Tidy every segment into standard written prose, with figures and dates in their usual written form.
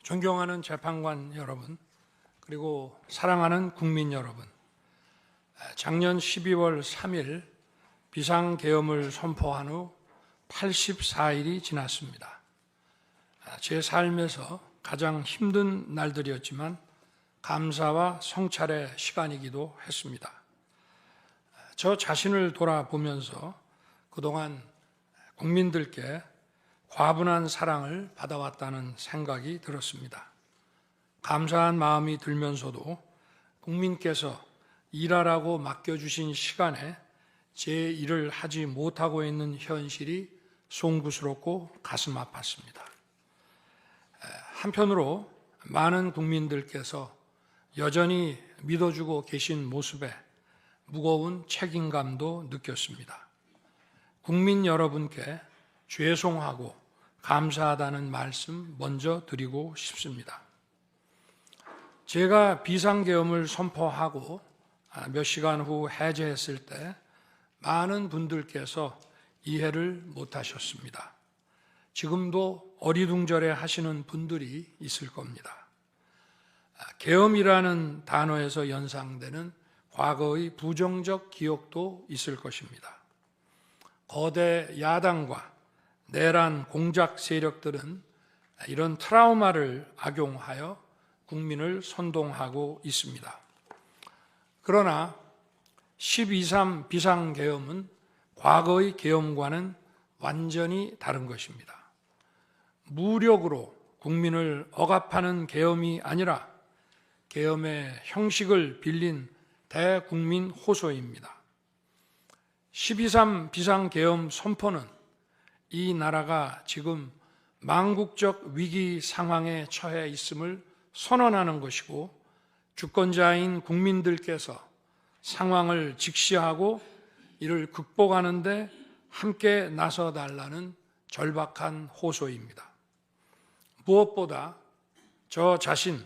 존경하는 재판관 여러분, 그리고 사랑하는 국민 여러분, 작년 12월 3일 비상계엄을 선포한 후 84일이 지났습니다. 제 삶에서 가장 힘든 날들이었지만 감사와 성찰의 시간이기도 했습니다. 저 자신을 돌아보면서 그동안 국민들께 과분한 사랑을 받아왔다는 생각이 들었습니다. 감사한 마음이 들면서도 국민께서 일하라고 맡겨주신 시간에 제 일을 하지 못하고 있는 현실이 송구스럽고 가슴 아팠습니다. 한편으로 많은 국민들께서 여전히 믿어주고 계신 모습에 무거운 책임감도 느꼈습니다. 국민 여러분께 죄송하고 감사하다는 말씀 먼저 드리고 싶습니다. 제가 비상계엄을 선포하고 몇 시간 후 해제했을 때 많은 분들께서 이해를 못하셨습니다. 지금도 어리둥절해 하시는 분들이 있을 겁니다. 계엄이라는 단어에서 연상되는 과거의 부정적 기억도 있을 것입니다. 거대 야당과 내란 공작 세력들은 이런 트라우마를 악용하여 국민을 선동하고 있습니다. 그러나 12.3 비상계엄은 과거의 계엄과는 완전히 다른 것입니다. 무력으로 국민을 억압하는 계엄이 아니라 계엄의 형식을 빌린 대국민 호소입니다. 12.3 비상계엄 선포는 이 나라가 지금 망국적 위기 상황에 처해 있음을 선언하는 것이고, 주권자인 국민들께서 상황을 직시하고 이를 극복하는 데 함께 나서달라는 절박한 호소입니다. 무엇보다 저 자신,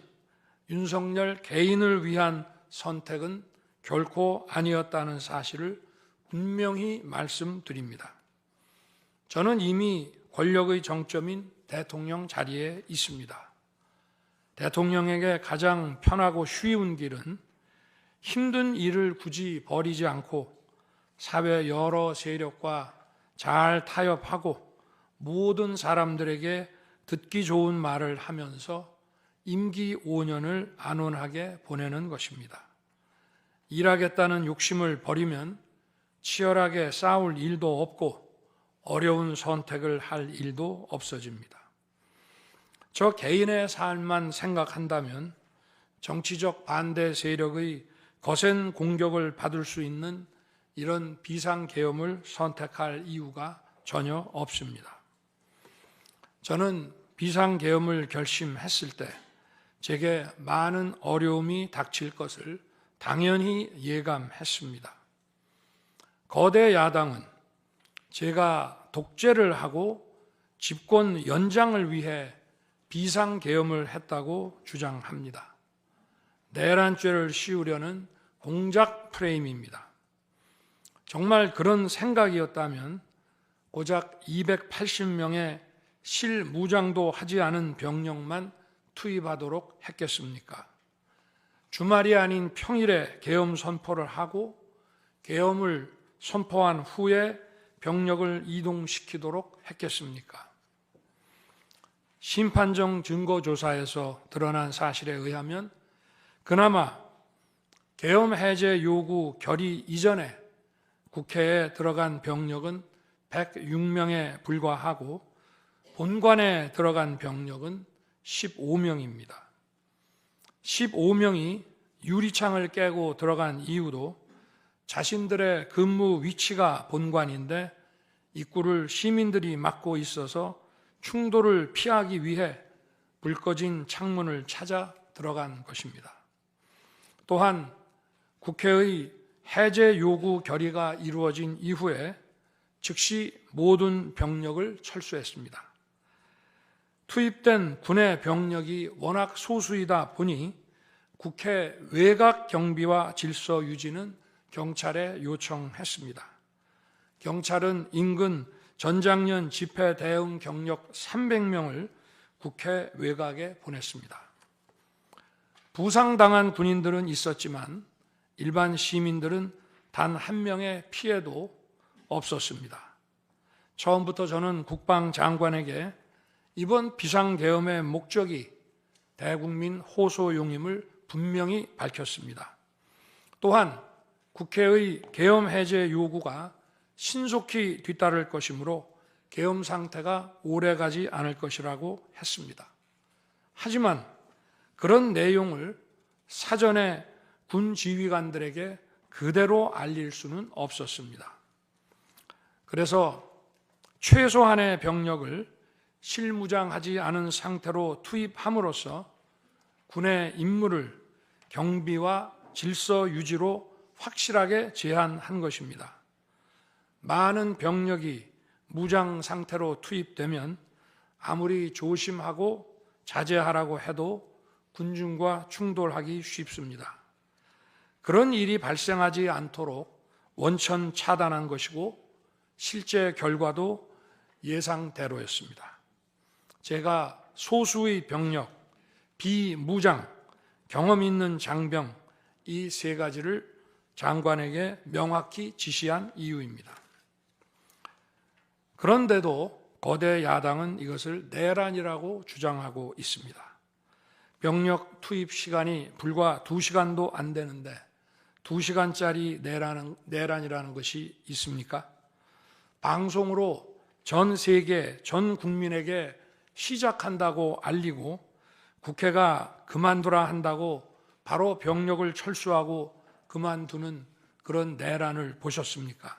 윤석열 개인을 위한 선택은 결코 아니었다는 사실을 분명히 말씀드립니다. 저는 이미 권력의 정점인 대통령 자리에 있습니다. 대통령에게 가장 편하고 쉬운 길은 힘든 일을 굳이 벌이지 않고 사회 여러 세력과 잘 타협하고 모든 사람들에게 듣기 좋은 말을 하면서 임기 5년을 안온하게 보내는 것입니다. 일하겠다는 욕심을 버리면 치열하게 싸울 일도 없고 어려운 선택을 할 일도 없어집니다. 저 개인의 삶만 생각한다면 정치적 반대 세력의 거센 공격을 받을 수 있는 이런 비상계엄을 선택할 이유가 전혀 없습니다. 저는 비상계엄을 결심했을 때 제게 많은 어려움이 닥칠 것을 당연히 예감했습니다. 거대 야당은 제가 독재를 하고 집권 연장을 위해 비상계엄을 했다고 주장합니다. 내란죄를 씌우려는 공작 프레임입니다. 정말 그런 생각이었다면 고작 280명의 실무장도 하지 않은 병력만 투입하도록 했겠습니까? 주말이 아닌 평일에 계엄 선포를 하고 계엄을 선포한 후에 병력을 이동시키도록 했겠습니까? 심판정 증거조사에서 드러난 사실에 의하면 그나마 계엄 해제 요구 결의 이전에 국회에 들어간 병력은 106명에 불과하고 본관에 들어간 병력은 15명입니다. 15명이 유리창을 깨고 들어간 이유도 자신들의 근무 위치가 본관인데 입구를 시민들이 막고 있어서 충돌을 피하기 위해 불 꺼진 창문을 찾아 들어간 것입니다. 또한 국회의 해제 요구 결의가 이루어진 이후에 즉시 모든 병력을 철수했습니다. 투입된 군의 병력이 워낙 소수이다 보니 국회 외곽 경비와 질서 유지는 경찰에 요청했습니다. 경찰은 인근 전장년 집회 대응 경력 300명을 국회 외곽에 보냈습니다. 부상당한 군인들은 있었지만 일반 시민들은 단 한 명의 피해도 없었습니다. 처음부터 저는 국방장관에게 이번 비상계엄의 목적이 대국민 호소용임을 분명히 밝혔습니다. 또한 국회의 계엄 해제 요구가 신속히 뒤따를 것이므로 계엄 상태가 오래가지 않을 것이라고 했습니다. 하지만 그런 내용을 사전에 군 지휘관들에게 그대로 알릴 수는 없었습니다. 그래서 최소한의 병력을 실무장하지 않은 상태로 투입함으로써 군의 임무를 경비와 질서 유지로 확실하게 제한한 것입니다. 많은 병력이 무장 상태로 투입되면 아무리 조심하고 자제하라고 해도 군중과 충돌하기 쉽습니다. 그런 일이 발생하지 않도록 원천 차단한 것이고 실제 결과도 예상대로였습니다. 제가 소수의 병력, 비무장, 경험 있는 장병 이 세 가지를 장관에게 명확히 지시한 이유입니다. 그런데도 거대 야당은 이것을 내란이라고 주장하고 있습니다. 병력 투입 시간이 불과 2시간도 안 되는데 2시간짜리 내란이라는 것이 있습니까? 방송으로 전 세계, 전 국민에게 시작한다고 알리고 국회가 그만두라 한다고 바로 병력을 철수하고 그만두는 그런 내란을 보셨습니까?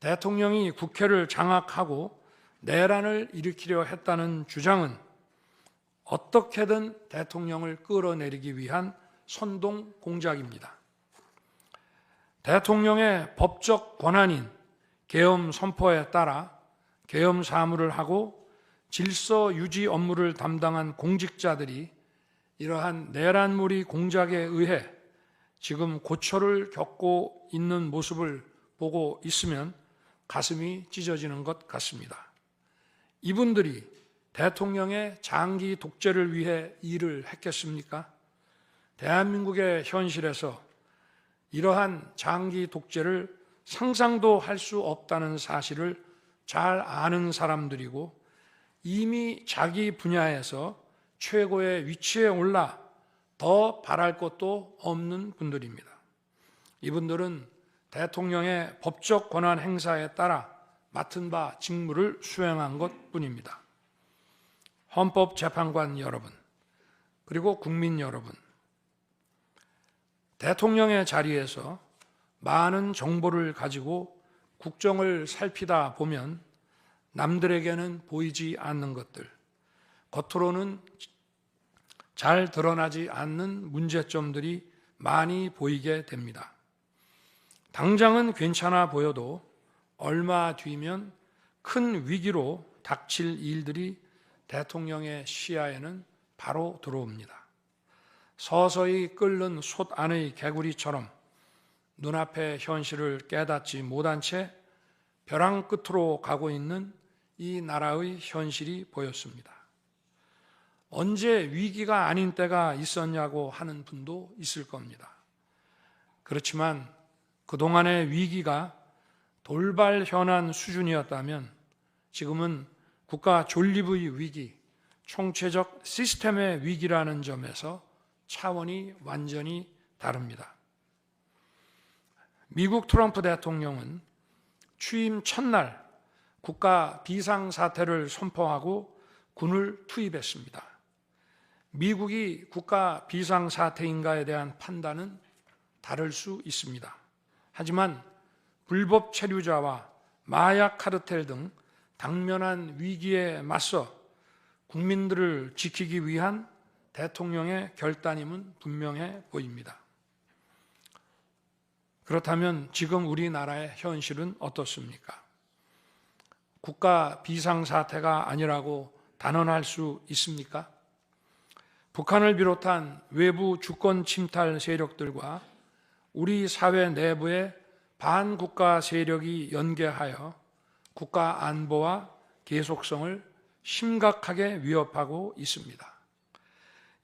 대통령이 국회를 장악하고 내란을 일으키려 했다는 주장은 어떻게든 대통령을 끌어내리기 위한 선동 공작입니다. 대통령의 법적 권한인 계엄 선포에 따라 계엄 사무를 하고 질서 유지 업무를 담당한 공직자들이 이러한 내란몰이 공작에 의해 지금 고초를 겪고 있는 모습을 보고 있으면 가슴이 찢어지는 것 같습니다. 이분들이 대통령의 장기 독재를 위해 일을 했겠습니까? 대한민국의 현실에서 이러한 장기 독재를 상상도 할 수 없다는 사실을 잘 아는 사람들이고 이미 자기 분야에서 최고의 위치에 올라 더 바랄 것도 없는 분들입니다. 이분들은 대통령의 법적 권한 행사에 따라 맡은 바 직무를 수행한 것뿐입니다. 헌법재판관 여러분, 그리고 국민 여러분, 대통령의 자리에서 많은 정보를 가지고 국정을 살피다 보면 남들에게는 보이지 않는 것들, 겉으로는 잘 드러나지 않는 문제점들이 많이 보이게 됩니다. 당장은 괜찮아 보여도 얼마 뒤면 큰 위기로 닥칠 일들이 대통령의 시야에는 바로 들어옵니다. 서서히 끓는 솥 안의 개구리처럼 눈앞의 현실을 깨닫지 못한 채 벼랑 끝으로 가고 있는 이 나라의 현실이 보였습니다. 언제 위기가 아닌 때가 있었냐고 하는 분도 있을 겁니다. 그렇지만 그동안의 위기가 돌발 현안 수준이었다면 지금은 국가 존립의 위기, 총체적 시스템의 위기라는 점에서 차원이 완전히 다릅니다. 미국 트럼프 대통령은 취임 첫날 국가 비상사태를 선포하고 군을 투입했습니다. 미국이 국가 비상사태인가에 대한 판단은 다를 수 있습니다. 하지만 불법 체류자와 마약 카르텔 등 당면한 위기에 맞서 국민들을 지키기 위한 대통령의 결단임은 분명해 보입니다. 그렇다면 지금 우리나라의 현실은 어떻습니까? 국가 비상사태가 아니라고 단언할 수 있습니까? 북한을 비롯한 외부 주권 침탈 세력들과 우리 사회 내부의 반국가 세력이 연계하여 국가 안보와 계속성을 심각하게 위협하고 있습니다.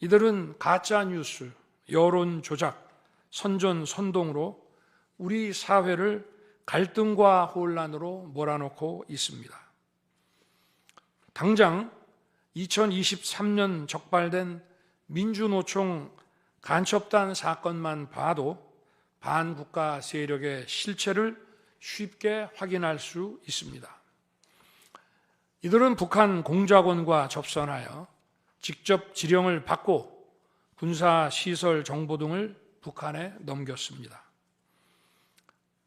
이들은 가짜 뉴스, 여론 조작, 선전선동으로 우리 사회를 갈등과 혼란으로 몰아넣고 있습니다. 당장 2023년 적발된 민주노총 간첩단 사건만 봐도 반국가 세력의 실체를 쉽게 확인할 수 있습니다. 이들은 북한 공작원과 접선하여 직접 지령을 받고 군사시설 정보 등을 북한에 넘겼습니다.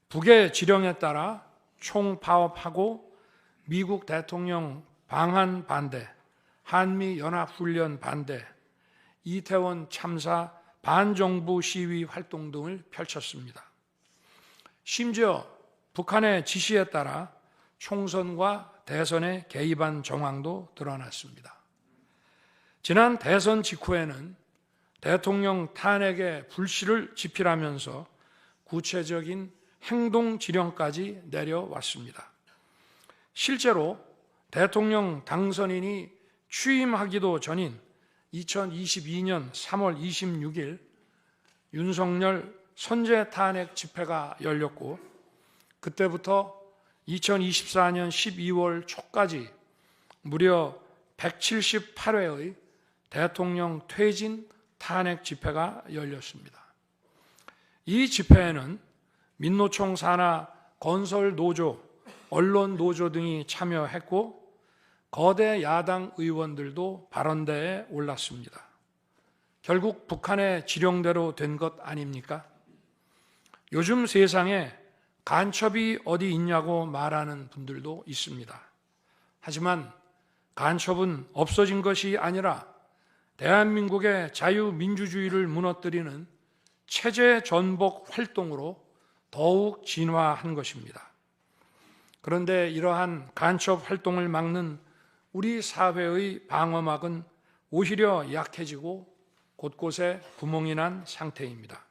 북의 지령에 따라 총파업하고 미국 대통령 방한 반대, 한미연합훈련 반대, 이태원 참사 반정부 시위 활동 등을 펼쳤습니다. 심지어 북한의 지시에 따라 총선과 대선에 개입한 정황도 드러났습니다. 지난 대선 직후에는 대통령 탄핵의 불씨를 지필하면서 구체적인 행동 지령까지 내려왔습니다. 실제로 대통령 당선인이 취임하기도 전인 2022년 3월 26일 윤석열 선제 탄핵 집회가 열렸고, 그때부터 2024년 12월 초까지 무려 178회의 대통령 퇴진 탄핵 집회가 열렸습니다. 이 집회에는 민노총 산하 건설노조, 언론노조 등이 참여했고 거대 야당 의원들도 발언대에 올랐습니다. 결국 북한의 지령대로 된 것 아닙니까? 요즘 세상에 간첩이 어디 있냐고 말하는 분들도 있습니다. 하지만 간첩은 없어진 것이 아니라 대한민국의 자유민주주의를 무너뜨리는 체제 전복 활동으로 더욱 진화한 것입니다. 그런데 이러한 간첩 활동을 막는 우리 사회의 방어막은 오히려 약해지고 곳곳에 구멍이 난 상태입니다.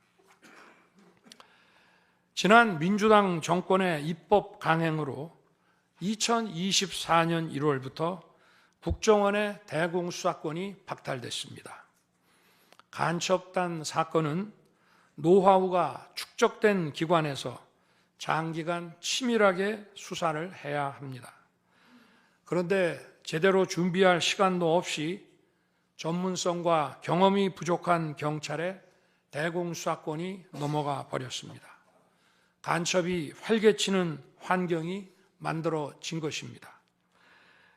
지난 민주당 정권의 입법 강행으로 2024년 1월부터 국정원의 대공수사권이 박탈됐습니다. 간첩단 사건은 노하우가 축적된 기관에서 장기간 치밀하게 수사를 해야 합니다. 그런데 제대로 준비할 시간도 없이 전문성과 경험이 부족한 경찰에 대공수사권이 넘어가 버렸습니다. 간첩이 활개치는 환경이 만들어진 것입니다.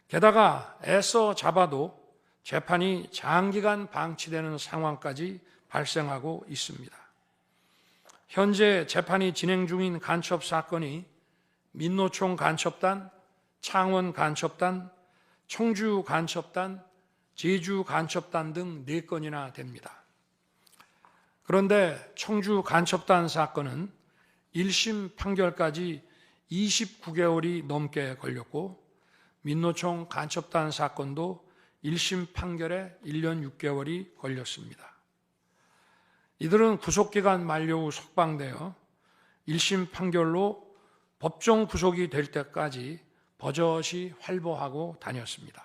게다가 애써 잡아도 재판이 장기간 방치되는 상황까지 발생하고 있습니다. 현재 재판이 진행 중인 간첩 사건이 민노총 간첩단, 창원 간첩단, 청주 간첩단, 제주 간첩단 등 4건이나 됩니다. 그런데 청주 간첩단 사건은 1심 판결까지 29개월이 넘게 걸렸고, 민노총 간첩단 사건도 1심 판결에 1년 6개월이 걸렸습니다. 이들은 구속기간 만료 후 석방되어 1심 판결로 법정 구속이 될 때까지 버젓이 활보하고 다녔습니다.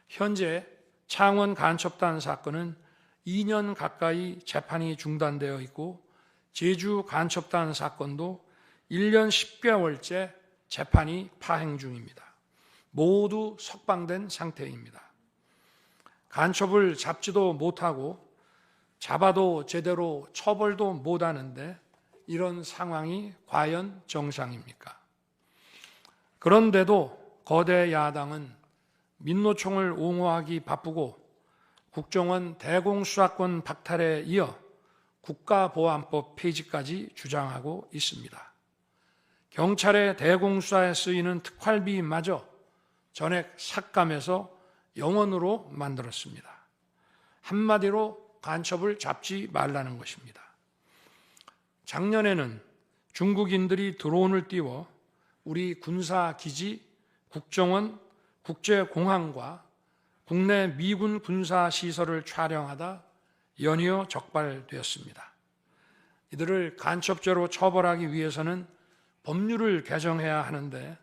현재 창원 간첩단 사건은 2년 가까이 재판이 중단되어 있고, 제주 간첩단 사건도 1년 10개월째 재판이 파행 중입니다. 모두 석방된 상태입니다. 간첩을 잡지도 못하고 잡아도 제대로 처벌도 못하는데 이런 상황이 과연 정상입니까? 그런데도 거대 야당은 민노총을 옹호하기 바쁘고 국정원 대공수사권 박탈에 이어 국가보안법 폐지까지 주장하고 있습니다. 경찰의 대공수사에 쓰이는 특활비마저 전액 삭감해서 영원으로 만들었습니다. 한마디로 간첩을 잡지 말라는 것입니다. 작년에는 중국인들이 드론을 띄워 우리 군사기지, 국정원, 국제공항과 국내 미군 군사시설을 촬영하다 연이어 적발되었습니다. 이들을 간첩죄로 처벌하기 위해서는 법률을 개정해야 하는데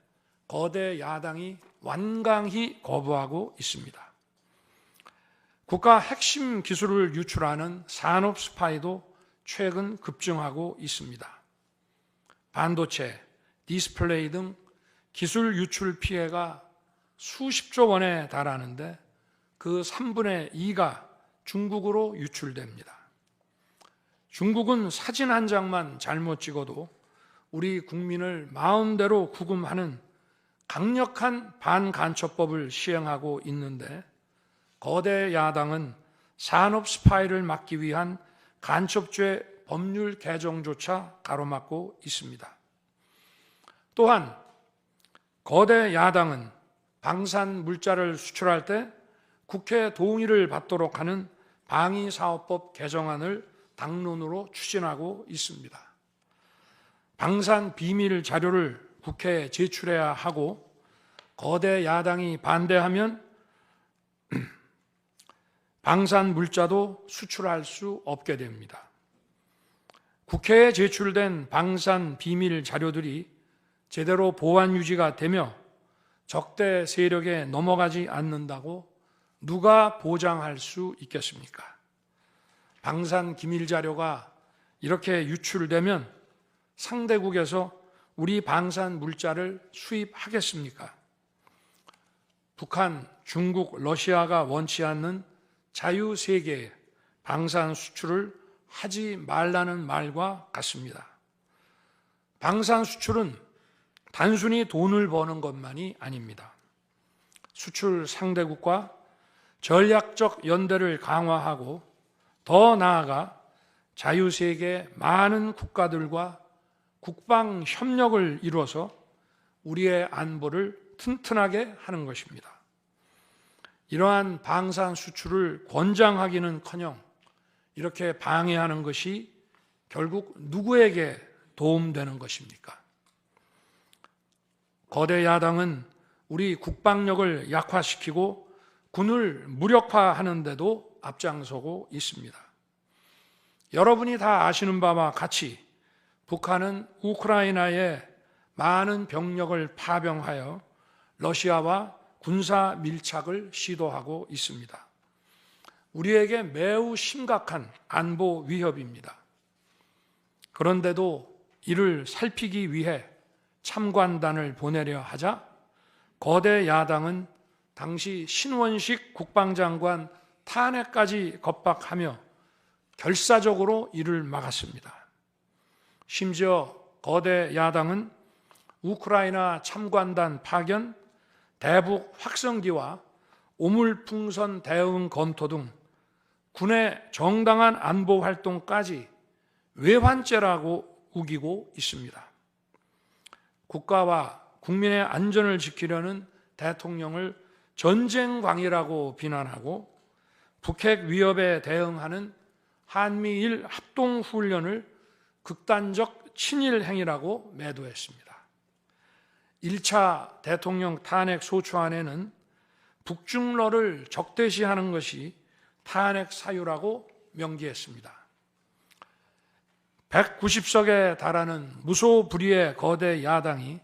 거대 야당이 완강히 거부하고 있습니다. 국가 핵심 기술을 유출하는 산업 스파이도 최근 급증하고 있습니다. 반도체, 디스플레이 등 기술 유출 피해가 수십조 원에 달하는데 그 3분의 2가 중국으로 유출됩니다. 중국은 사진 한 장만 잘못 찍어도 우리 국민을 마음대로 구금하는 강력한 반간첩법을 시행하고 있는데 거대 야당은 산업 스파이를 막기 위한 간첩죄 법률 개정조차 가로막고 있습니다. 또한 거대 야당은 방산 물자를 수출할 때 국회 동의를 받도록 하는 방위사업법 개정안을 당론으로 추진하고 있습니다. 방산 비밀 자료를 국회에 제출해야 하고 거대 야당이 반대하면 방산 물자도 수출할 수 없게 됩니다. 국회에 제출된 방산 비밀 자료들이 제대로 보안 유지가 되며 적대 세력에 넘어가지 않는다고 누가 보장할 수 있겠습니까? 방산 기밀 자료가 이렇게 유출되면 상대국에서 우리 방산 물자를 수입하겠습니까? 북한, 중국, 러시아가 원치 않는 자유세계의 방산 수출을 하지 말라는 말과 같습니다. 방산 수출은 단순히 돈을 버는 것만이 아닙니다. 수출 상대국과 전략적 연대를 강화하고 더 나아가 자유세계 많은 국가들과 국방 협력을 이루어서 우리의 안보를 튼튼하게 하는 것입니다. 이러한 방산 수출을 권장하기는커녕 이렇게 방해하는 것이 결국 누구에게 도움되는 것입니까? 거대 야당은 우리 국방력을 약화시키고 군을 무력화하는 데도 앞장서고 있습니다. 여러분이 다 아시는 바와 같이 북한은 우크라이나에 많은 병력을 파병하여 러시아와 군사 밀착을 시도하고 있습니다. 우리에게 매우 심각한 안보 위협입니다. 그런데도 이를 살피기 위해 참관단을 보내려 하자 거대 야당은 당시 신원식 국방장관 탄핵까지 겁박하며 결사적으로 이를 막았습니다. 심지어 거대 야당은 우크라이나 참관단 파견, 대북 확성기와 오물풍선 대응 검토 등 군의 정당한 안보 활동까지 외환죄라고 우기고 있습니다. 국가와 국민의 안전을 지키려는 대통령을 전쟁광이라고 비난하고 북핵 위협에 대응하는 한미일 합동훈련을 극단적 친일 행위라고 매도했습니다. 1차 대통령 탄핵 소추안에는 북중러를 적대시하는 것이 탄핵 사유라고 명기했습니다. 190석에 달하는 무소불위의 거대 야당이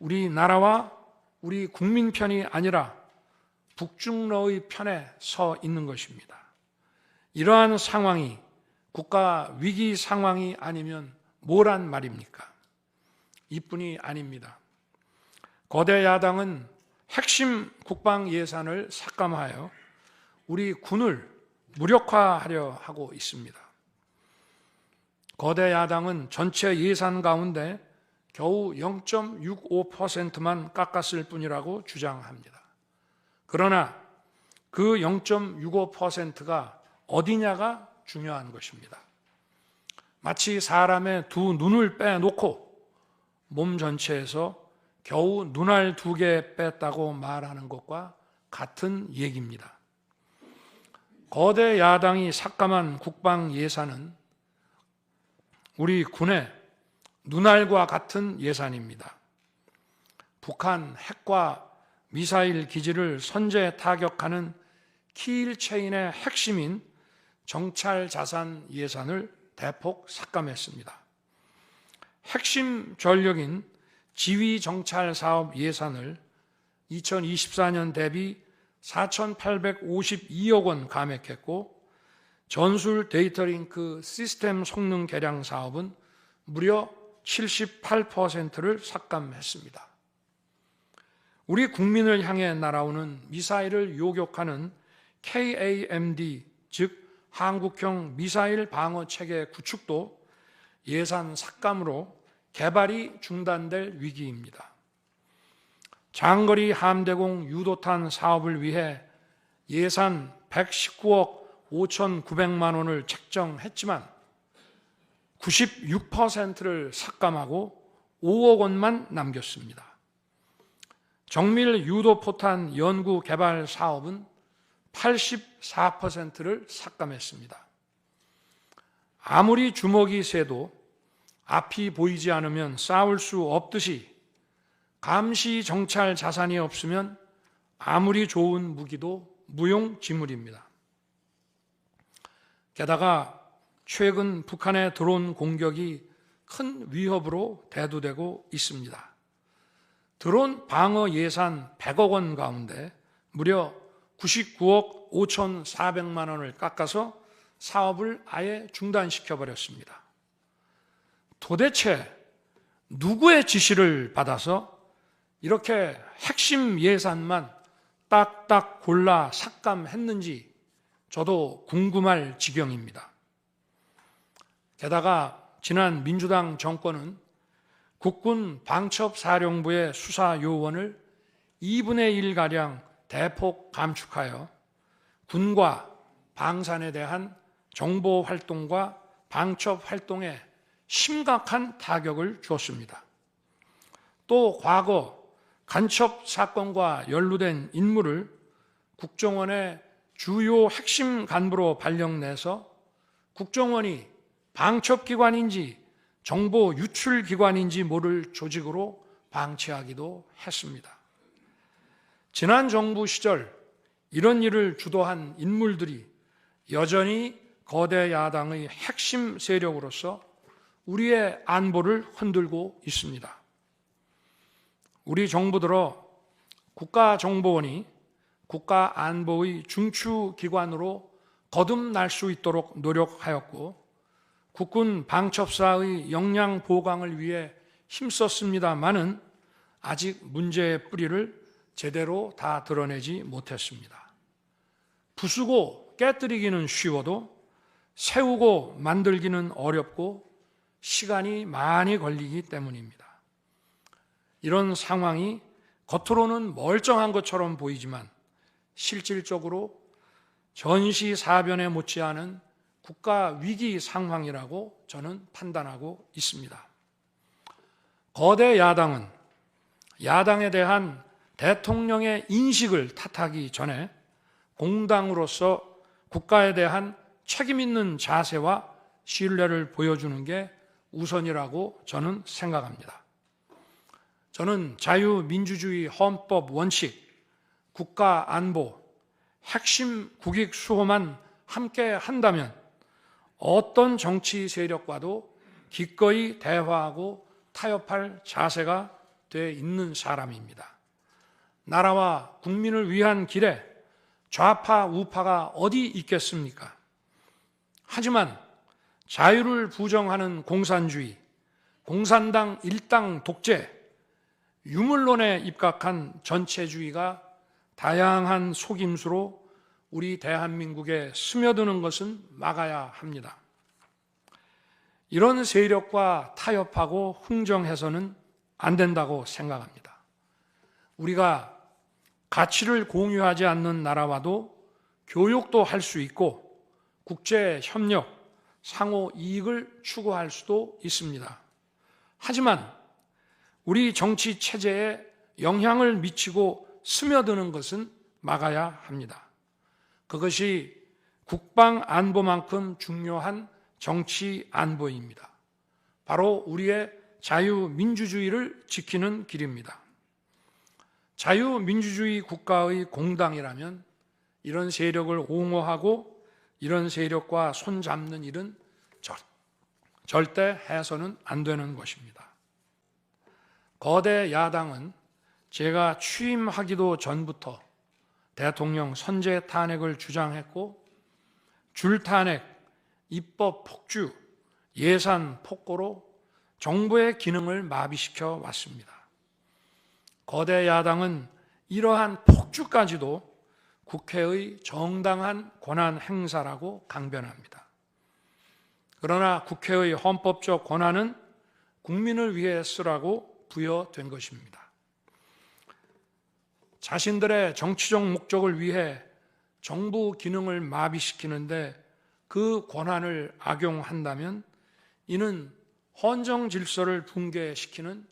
우리나라와 우리 국민 편이 아니라 북중러의 편에 서 있는 것입니다. 이러한 상황이 국가 위기 상황이 아니면 뭐란 말입니까? 이뿐이 아닙니다. 거대 야당은 핵심 국방 예산을 삭감하여 우리 군을 무력화하려 하고 있습니다. 거대 야당은 전체 예산 가운데 겨우 0.65%만 깎았을 뿐이라고 주장합니다. 그러나 그 0.65%가 어디냐가 중요한 것입니다. 마치 사람의 두 눈을 빼놓고 몸 전체에서 겨우 눈알 2개 뺐다고 말하는 것과 같은 얘기입니다. 거대 야당이 삭감한 국방 예산은 우리 군의 눈알과 같은 예산입니다. 북한 핵과 미사일 기지를 선제 타격하는 키일체인의 핵심인 정찰 자산 예산을 대폭 삭감했습니다. 핵심 전력인 지휘 정찰 사업 예산을 2024년 대비 4,852억 원 감액했고, 전술 데이터링크 시스템 성능 개량 사업은 무려 78%를 삭감했습니다. 우리 국민을 향해 날아오는 미사일을 요격하는 KAMD, 즉 한국형 미사일 방어 체계 구축도 예산 삭감으로 개발이 중단될 위기입니다. 장거리 함대공 유도탄 사업을 위해 예산 119억 5,900만 원을 책정했지만 96%를 삭감하고 5억 원만 남겼습니다. 정밀 유도포탄 연구 개발 사업은 84%를 삭감했습니다. 아무리 주먹이 세도 앞이 보이지 않으면 싸울 수 없듯이 감시 정찰 자산이 없으면 아무리 좋은 무기도 무용지물입니다. 게다가 최근 북한의 드론 공격이 큰 위협으로 대두되고 있습니다. 드론 방어 예산 100억 원 가운데 무려 99억 5,400만 원을 깎아서 사업을 아예 중단시켜버렸습니다. 도대체 누구의 지시를 받아서 이렇게 핵심 예산만 딱딱 골라 삭감했는지 저도 궁금할 지경입니다. 게다가 지난 민주당 정권은 국군 방첩사령부의 수사 요원을 2분의 1가량 대폭 감축하여 군과 방산에 대한 정보 활동과 방첩 활동에 심각한 타격을 주었습니다. 또 과거 간첩 사건과 연루된 인물을 국정원의 주요 핵심 간부로 발령내서 국정원이 방첩기관인지 정보 유출기관인지 모를 조직으로 방치하기도 했습니다. 지난 정부 시절 이런 일을 주도한 인물들이 여전히 거대 야당의 핵심 세력으로서 우리의 안보를 흔들고 있습니다. 우리 정부 들어 국가정보원이 국가안보의 중추기관으로 거듭날 수 있도록 노력하였고 국군 방첩사의 역량 보강을 위해 힘썼습니다마는 아직 문제의 뿌리를 제대로 다 드러내지 못했습니다. 부수고 깨뜨리기는 쉬워도 세우고 만들기는 어렵고 시간이 많이 걸리기 때문입니다. 이런 상황이 겉으로는 멀쩡한 것처럼 보이지만 실질적으로 전시사변에 못지않은 국가 위기 상황이라고 저는 판단하고 있습니다. 거대 야당은 야당에 대한 대통령의 인식을 탓하기 전에 공당으로서 국가에 대한 책임 있는 자세와 신뢰를 보여주는 게 우선이라고 저는 생각합니다. 저는 자유민주주의 헌법 원칙, 국가 안보, 핵심 국익 수호만 함께 한다면 어떤 정치 세력과도 기꺼이 대화하고 타협할 자세가 돼 있는 사람입니다. 나라와 국민을 위한 길에 좌파, 우파가 어디 있겠습니까? 하지만 자유를 부정하는 공산주의, 공산당 일당 독재, 유물론에 입각한 전체주의가 다양한 속임수로 우리 대한민국에 스며드는 것은 막아야 합니다. 이런 세력과 타협하고 흥정해서는 안 된다고 생각합니다. 우리가 가치를 공유하지 않는 나라와도 교역도 할 수 있고 국제 협력, 상호 이익을 추구할 수도 있습니다. 하지만 우리 정치 체제에 영향을 미치고 스며드는 것은 막아야 합니다. 그것이 국방 안보만큼 중요한 정치 안보입니다. 바로 우리의 자유민주주의를 지키는 길입니다. 자유민주주의 국가의 공당이라면 이런 세력을 옹호하고 이런 세력과 손잡는 일은 절대 해서는 안 되는 것입니다. 거대 야당은 제가 취임하기도 전부터 대통령 선제 탄핵을 주장했고 줄탄핵, 입법 폭주, 예산 폭거로 정부의 기능을 마비시켜 왔습니다. 거대 야당은 이러한 폭주까지도 국회의 정당한 권한 행사라고 강변합니다. 그러나 국회의 헌법적 권한은 국민을 위해 쓰라고 부여된 것입니다. 자신들의 정치적 목적을 위해 정부 기능을 마비시키는데 그 권한을 악용한다면 이는 헌정 질서를 붕괴시키는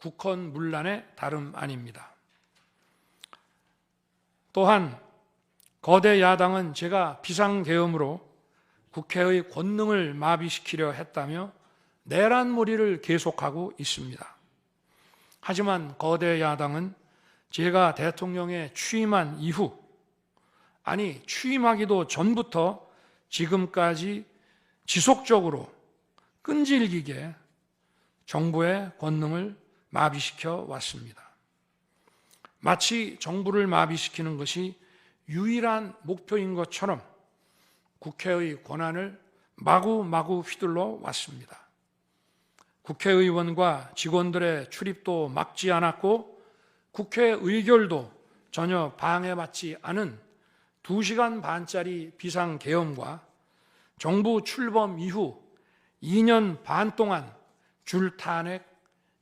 국헌문란의 다름 아닙니다. 또한 거대 야당은 제가 비상계엄으로 국회의 권능을 마비시키려 했다며 내란몰이를 계속하고 있습니다. 하지만 거대 야당은 제가 대통령에 취임한 이후, 아니 취임하기도 전부터 지금까지 지속적으로 끈질기게 정부의 권능을 마비시켜 왔습니다. 마치 정부를 마비시키는 것이 유일한 목표인 것처럼 국회의 권한을 마구마구 휘둘러 왔습니다. 국회의원과 직원들의 출입도 막지 않았고 국회 의결도 전혀 방해받지 않은 2시간 반짜리 비상계엄과 정부 출범 이후 2년 반 동안 줄탄핵,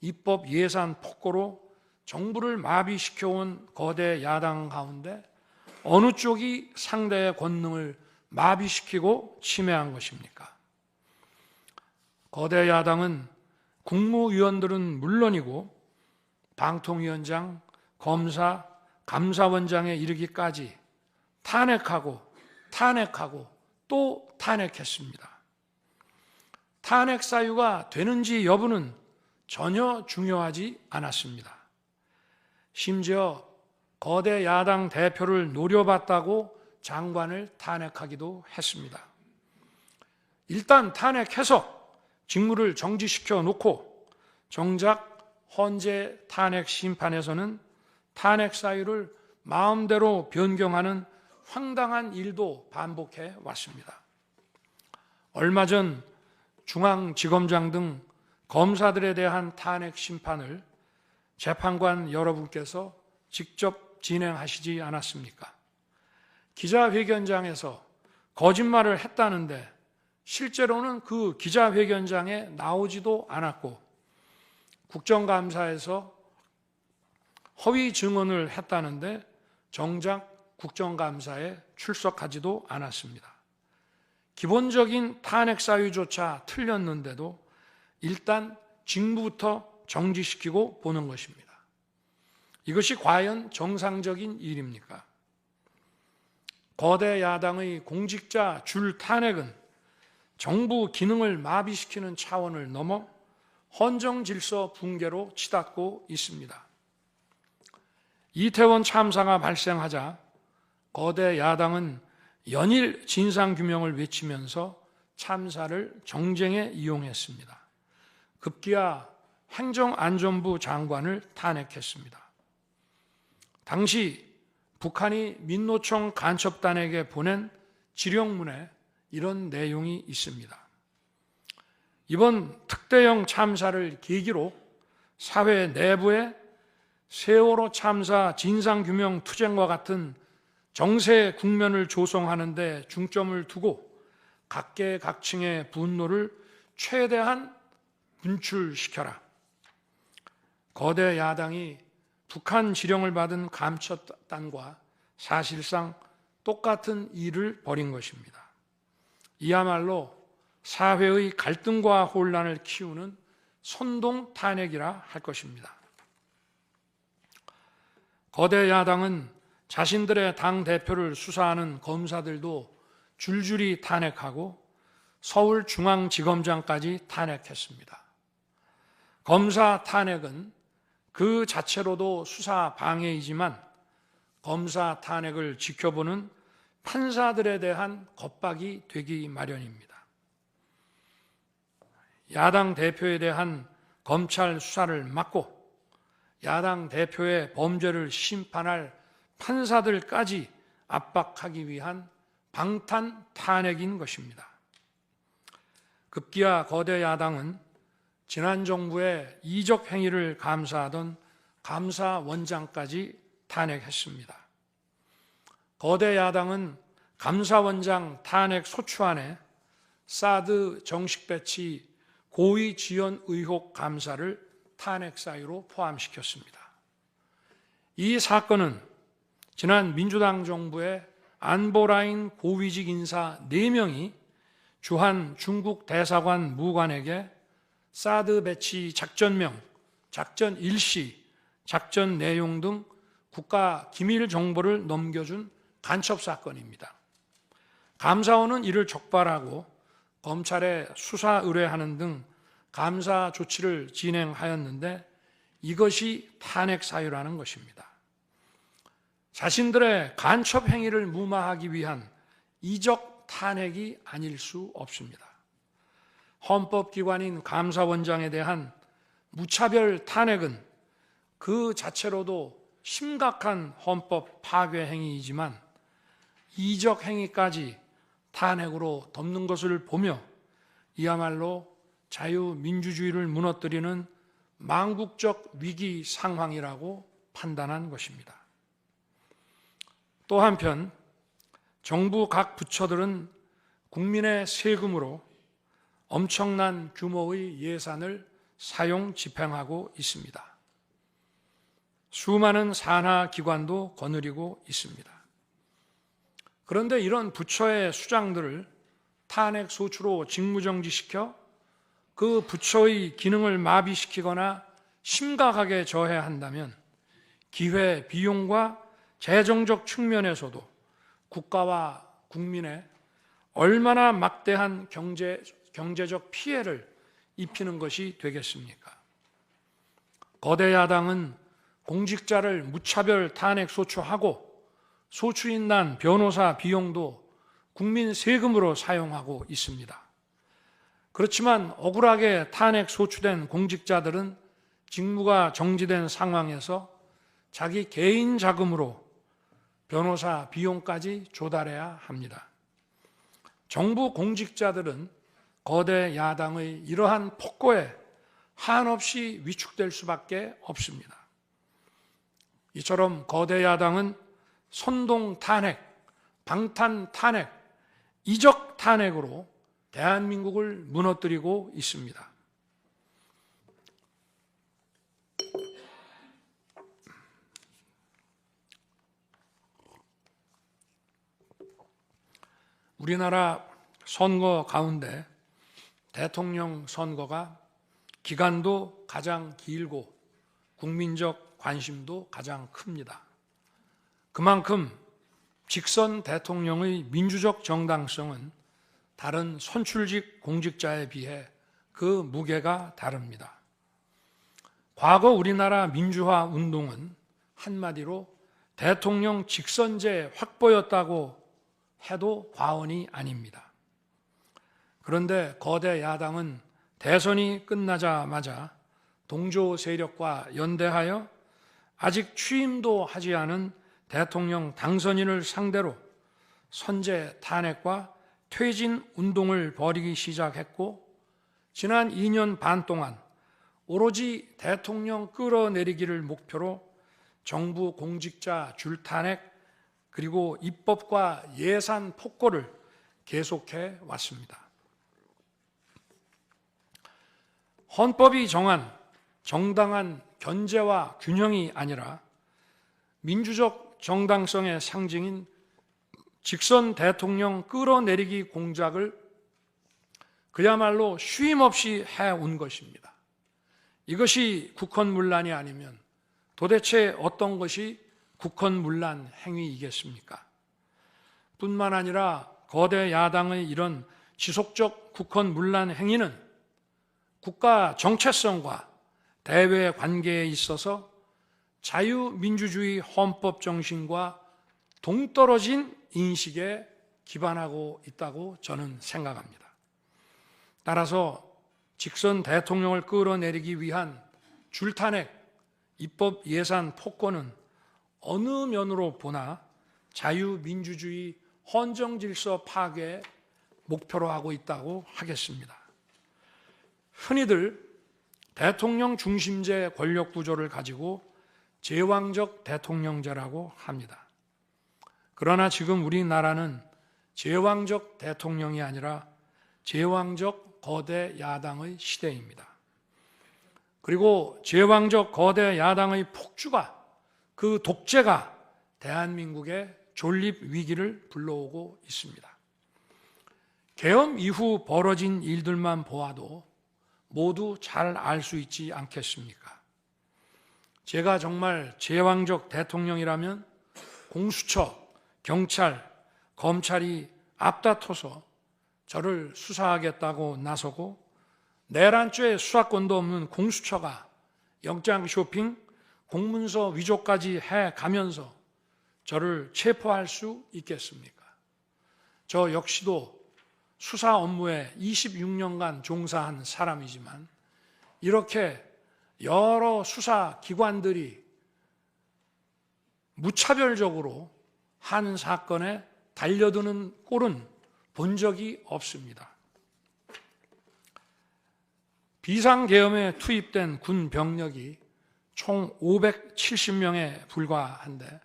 입법 예산 폭거로 정부를 마비시켜온 거대 야당 가운데 어느 쪽이 상대의 권능을 마비시키고 침해한 것입니까? 거대 야당은 국무위원들은 물론이고 방통위원장, 검사, 감사원장에 이르기까지 탄핵하고 또 탄핵했습니다. 탄핵 사유가 되는지 여부는 전혀 중요하지 않았습니다. 심지어 거대 야당 대표를 노려봤다고 장관을 탄핵하기도 했습니다. 일단 탄핵해서 직무를 정지시켜 놓고 정작 헌재 탄핵 심판에서는 탄핵 사유를 마음대로 변경하는 황당한 일도 반복해 왔습니다. 얼마 전 중앙지검장 등 검사들에 대한 탄핵 심판을 재판관 여러분께서 직접 진행하시지 않았습니까? 기자회견장에서 거짓말을 했다는데 실제로는 그 기자회견장에 나오지도 않았고 국정감사에서 허위 증언을 했다는데 정작 국정감사에 출석하지도 않았습니다. 기본적인 탄핵 사유조차 틀렸는데도 일단 직무부터 정지시키고 보는 것입니다. 이것이 과연 정상적인 일입니까? 거대 야당의 공직자 줄 탄핵은 정부 기능을 마비시키는 차원을 넘어 헌정 질서 붕괴로 치닫고 있습니다. 이태원 참사가 발생하자 거대 야당은 연일 진상규명을 외치면서 참사를 정쟁에 이용했습니다. 급기야 행정안전부 장관을 탄핵했습니다. 당시 북한이 민노총 간첩단에게 보낸 지령문에 이런 내용이 있습니다. 이번 특대형 참사를 계기로 사회 내부에 세월호 참사 진상규명 투쟁과 같은 정세 국면을 조성하는 데 중점을 두고 각계각층의 분노를 최대한 분출시켜라. 거대 야당이 북한 지령을 받은 감첩단과 사실상 똑같은 일을 벌인 것입니다. 이야말로 사회의 갈등과 혼란을 키우는 선동 탄핵이라 할 것입니다. 거대 야당은 자신들의 당대표를 수사하는 검사들도 줄줄이 탄핵하고 서울중앙지검장까지 탄핵했습니다. 검사 탄핵은 그 자체로도 수사 방해이지만 검사 탄핵을 지켜보는 판사들에 대한 겁박이 되기 마련입니다. 야당 대표에 대한 검찰 수사를 막고 야당 대표의 범죄를 심판할 판사들까지 압박하기 위한 방탄 탄핵인 것입니다. 급기야 거대 야당은 지난 정부의 이적 행위를 감사하던 감사원장까지 탄핵했습니다. 거대 야당은 감사원장 탄핵 소추안에 사드 정식 배치 고의 지연 의혹 감사를 탄핵 사유로 포함시켰습니다. 이 사건은 지난 민주당 정부의 안보라인 고위직 인사 4명이 주한 중국 대사관 무관에게 사드 배치 작전명, 작전 일시, 작전 내용 등 국가 기밀 정보를 넘겨준 간첩 사건입니다. 감사원은 이를 적발하고 검찰에 수사 의뢰하는 등 감사 조치를 진행하였는데 이것이 탄핵 사유라는 것입니다. 자신들의 간첩 행위를 무마하기 위한 이적 탄핵이 아닐 수 없습니다. 헌법기관인 감사원장에 대한 무차별 탄핵은 그 자체로도 심각한 헌법 파괴 행위이지만 이적 행위까지 탄핵으로 덮는 것을 보며 이야말로 자유민주주의를 무너뜨리는 망국적 위기 상황이라고 판단한 것입니다. 또 한편 정부 각 부처들은 국민의 세금으로 엄청난 규모의 예산을 사용 집행하고 있습니다. 수많은 산하 기관도 거느리고 있습니다. 그런데 이런 부처의 수장들을 탄핵 소추로 직무정지시켜 그 부처의 기능을 마비시키거나 심각하게 저해한다면 기회 비용과 재정적 측면에서도 국가와 국민에 얼마나 막대한 경제적 피해를 입히는 것이 되겠습니까? 거대 야당은 공직자를 무차별 탄핵 소추하고 소추인단 변호사 비용도 국민 세금으로 사용하고 있습니다. 그렇지만 억울하게 탄핵 소추된 공직자들은 직무가 정지된 상황에서 자기 개인 자금으로 변호사 비용까지 조달해야 합니다. 정부 공직자들은 거대 야당의 이러한 폭거에 한없이 위축될 수밖에 없습니다. 이처럼 거대 야당은 선동 탄핵, 방탄 탄핵, 이적 탄핵으로 대한민국을 무너뜨리고 있습니다. 우리나라 선거 가운데 대통령 선거가 기간도 가장 길고 국민적 관심도 가장 큽니다. 그만큼 직선 대통령의 민주적 정당성은 다른 선출직 공직자에 비해 그 무게가 다릅니다. 과거 우리나라 민주화 운동은 한마디로 대통령 직선제 확보였다고 해도 과언이 아닙니다. 그런데 거대 야당은 대선이 끝나자마자 동조 세력과 연대하여 아직 취임도 하지 않은 대통령 당선인을 상대로 선제 탄핵과 퇴진 운동을 벌이기 시작했고 지난 2년 반 동안 오로지 대통령 끌어내리기를 목표로 정부 공직자 줄탄핵 그리고 입법과 예산 폭거를 계속해 왔습니다. 헌법이 정한 정당한 견제와 균형이 아니라 민주적 정당성의 상징인 직선 대통령 끌어내리기 공작을 그야말로 쉼없이 해온 것입니다. 이것이 국헌문란이 아니면 도대체 어떤 것이 국헌문란 행위이겠습니까? 뿐만 아니라 거대 야당의 이런 지속적 국헌문란 행위는 국가 정체성과 대외 관계에 있어서 자유민주주의 헌법 정신과 동떨어진 인식에 기반하고 있다고 저는 생각합니다. 따라서 직선 대통령을 끌어내리기 위한 줄탄핵, 입법 예산 폭거는 어느 면으로 보나 자유민주주의 헌정질서 파괴 목표로 하고 있다고 하겠습니다. 흔히들 대통령 중심제 권력 구조를 가지고 제왕적 대통령제라고 합니다. 그러나 지금 우리나라는 제왕적 대통령이 아니라 제왕적 거대 야당의 시대입니다. 그리고 제왕적 거대 야당의 폭주가, 그 독재가 대한민국의 존립 위기를 불러오고 있습니다. 계엄 이후 벌어진 일들만 보아도 모두 잘 알 수 있지 않겠습니까? 제가 정말 제왕적 대통령이라면 공수처, 경찰, 검찰이 앞다퉈서 저를 수사하겠다고 나서고 내란죄 수사권도 없는 공수처가 영장 쇼핑, 공문서 위조까지 해가면서 저를 체포할 수 있겠습니까? 저 역시도 수사 업무에 26년간 종사한 사람이지만 이렇게 여러 수사 기관들이 무차별적으로 한 사건에 달려드는 꼴은 본 적이 없습니다. 비상계엄에 투입된 군 병력이 총 570명에 불과한데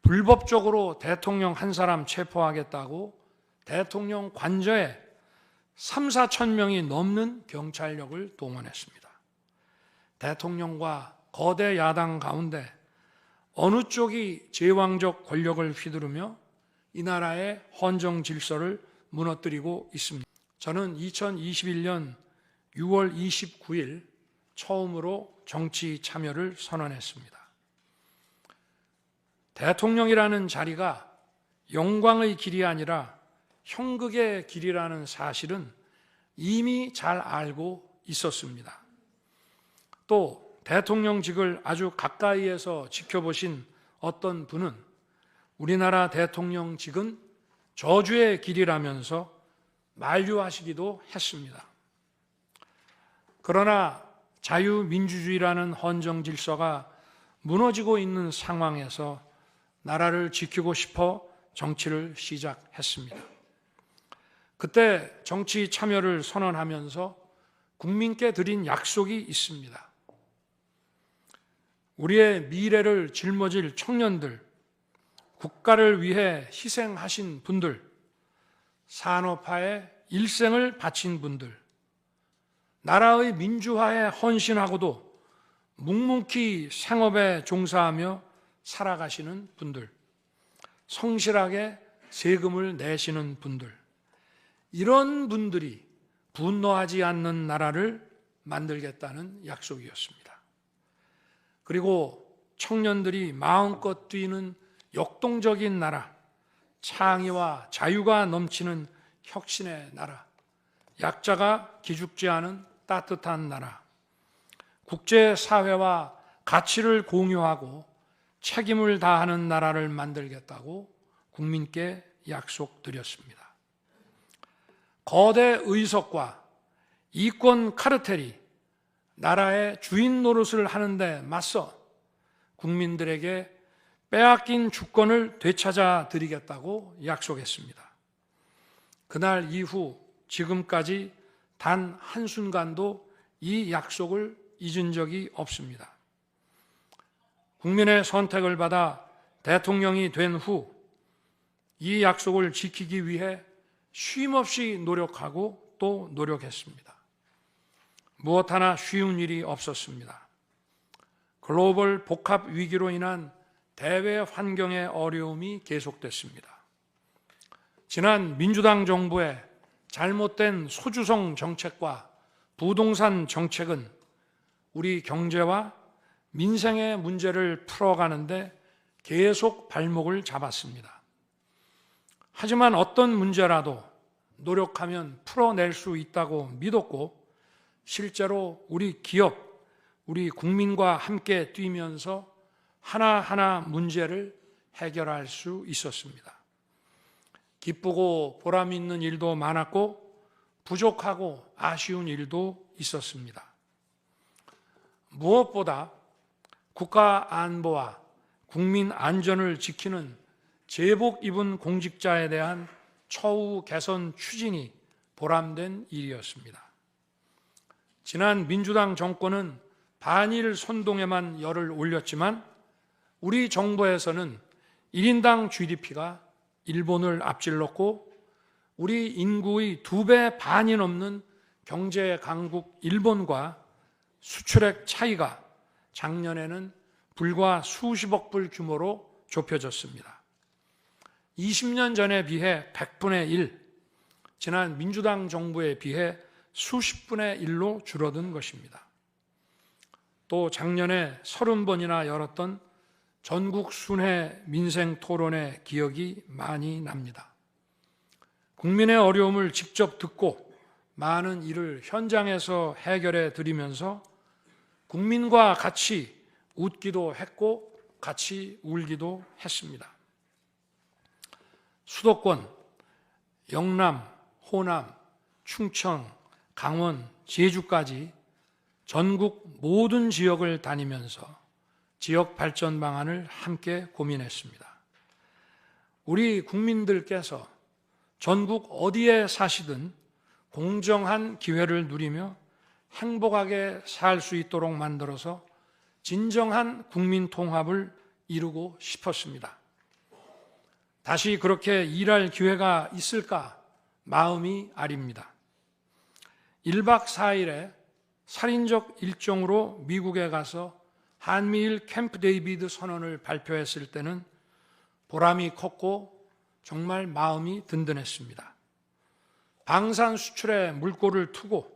불법적으로 대통령 한 사람 체포하겠다고 대통령 관저에 3, 4천 명이 넘는 경찰력을 동원했습니다. 대통령과 거대 야당 가운데 어느 쪽이 제왕적 권력을 휘두르며 이 나라의 헌정 질서를 무너뜨리고 있습니다. 저는 2021년 6월 29일 처음으로 정치 참여를 선언했습니다. 대통령이라는 자리가 영광의 길이 아니라 형극의 길이라는 사실은 이미 잘 알고 있었습니다. 또 대통령직을 아주 가까이에서 지켜보신 어떤 분은 우리나라 대통령직은 저주의 길이라면서 만류하시기도 했습니다. 그러나 자유민주주의라는 헌정 질서가 무너지고 있는 상황에서 나라를 지키고 싶어 정치를 시작했습니다. 그때 정치 참여를 선언하면서 국민께 드린 약속이 있습니다. 우리의 미래를 짊어질 청년들, 국가를 위해 희생하신 분들, 산업화에 일생을 바친 분들, 나라의 민주화에 헌신하고도 묵묵히 생업에 종사하며 살아가시는 분들, 성실하게 세금을 내시는 분들, 이런 분들이 분노하지 않는 나라를 만들겠다는 약속이었습니다. 그리고 청년들이 마음껏 뛰는 역동적인 나라, 창의와 자유가 넘치는 혁신의 나라, 약자가 기죽지 않은 따뜻한 나라, 국제사회와 가치를 공유하고 책임을 다하는 나라를 만들겠다고 국민께 약속드렸습니다. 거대 의석과 이권 카르텔이 나라의 주인 노릇을 하는데 맞서 국민들에게 빼앗긴 주권을 되찾아 드리겠다고 약속했습니다. 그날 이후 지금까지 단 한순간도 이 약속을 잊은 적이 없습니다. 국민의 선택을 받아 대통령이 된 후 이 약속을 지키기 위해 쉼없이 노력하고 또 노력했습니다. 무엇 하나 쉬운 일이 없었습니다. 글로벌 복합 위기로 인한 대외 환경의 어려움이 계속됐습니다. 지난 민주당 정부의 잘못된 소주성 정책과 부동산 정책은 우리 경제와 민생의 문제를 풀어가는데 계속 발목을 잡았습니다. 하지만 어떤 문제라도 노력하면 풀어낼 수 있다고 믿었고 실제로 우리 기업, 우리 국민과 함께 뛰면서 하나하나 문제를 해결할 수 있었습니다. 기쁘고 보람 있는 일도 많았고 부족하고 아쉬운 일도 있었습니다. 무엇보다 국가 안보와 국민 안전을 지키는 제복 입은 공직자에 대한 처우 개선 추진이 보람된 일이었습니다. 지난 민주당 정권은 반일 선동에만 열을 올렸지만 우리 정부에서는 1인당 GDP가 일본을 앞질렀고 우리 인구의 2배 반이 넘는 경제 강국 일본과 수출액 차이가 작년에는 불과 수십억 불 규모로 좁혀졌습니다. 20년 전에 비해 100분의 1, 지난 민주당 정부에 비해 수십분의 1로 줄어든 것입니다. 또 작년에 30번이나 열었던 전국 순회 민생 토론회 기억이 많이 납니다. 국민의 어려움을 직접 듣고 많은 일을 현장에서 해결해 드리면서 국민과 같이 웃기도 했고 같이 울기도 했습니다. 수도권, 영남, 호남, 충청, 강원, 제주까지 전국 모든 지역을 다니면서 지역 발전 방안을 함께 고민했습니다. 우리 국민들께서 전국 어디에 사시든 공정한 기회를 누리며 행복하게 살 수 있도록 만들어서 진정한 국민 통합을 이루고 싶었습니다. 다시 그렇게 일할 기회가 있을까 마음이 아립니다. 1박 4일의 살인적 일정으로 미국에 가서 한미일 캠프 데이비드 선언을 발표했을 때는 보람이 컸고 정말 마음이 든든했습니다. 방산 수출에 물꼬를 트고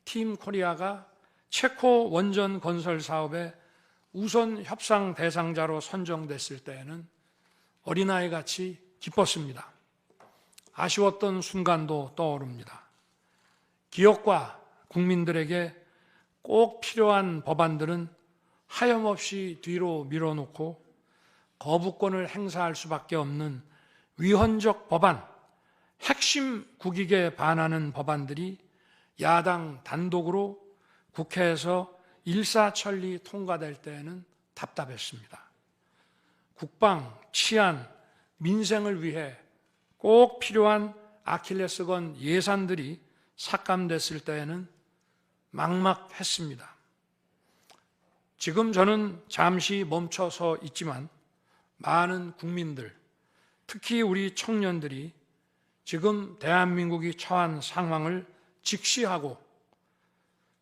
팀 코리아가 체코 원전 건설 사업의 우선 협상 대상자로 선정됐을 때에는 어린아이같이 기뻤습니다. 아쉬웠던 순간도 떠오릅니다. 기업과 국민들에게 꼭 필요한 법안들은 하염없이 뒤로 밀어놓고 거부권을 행사할 수밖에 없는 위헌적 법안, 핵심 국익에 반하는 법안들이 야당 단독으로 국회에서 일사천리 통과될 때에는 답답했습니다. 국방, 치안, 민생을 위해 꼭 필요한 아킬레스건 예산들이 삭감됐을 때에는 막막했습니다. 지금 저는 잠시 멈춰서 있지만 많은 국민들, 특히 우리 청년들이 지금 대한민국이 처한 상황을 직시하고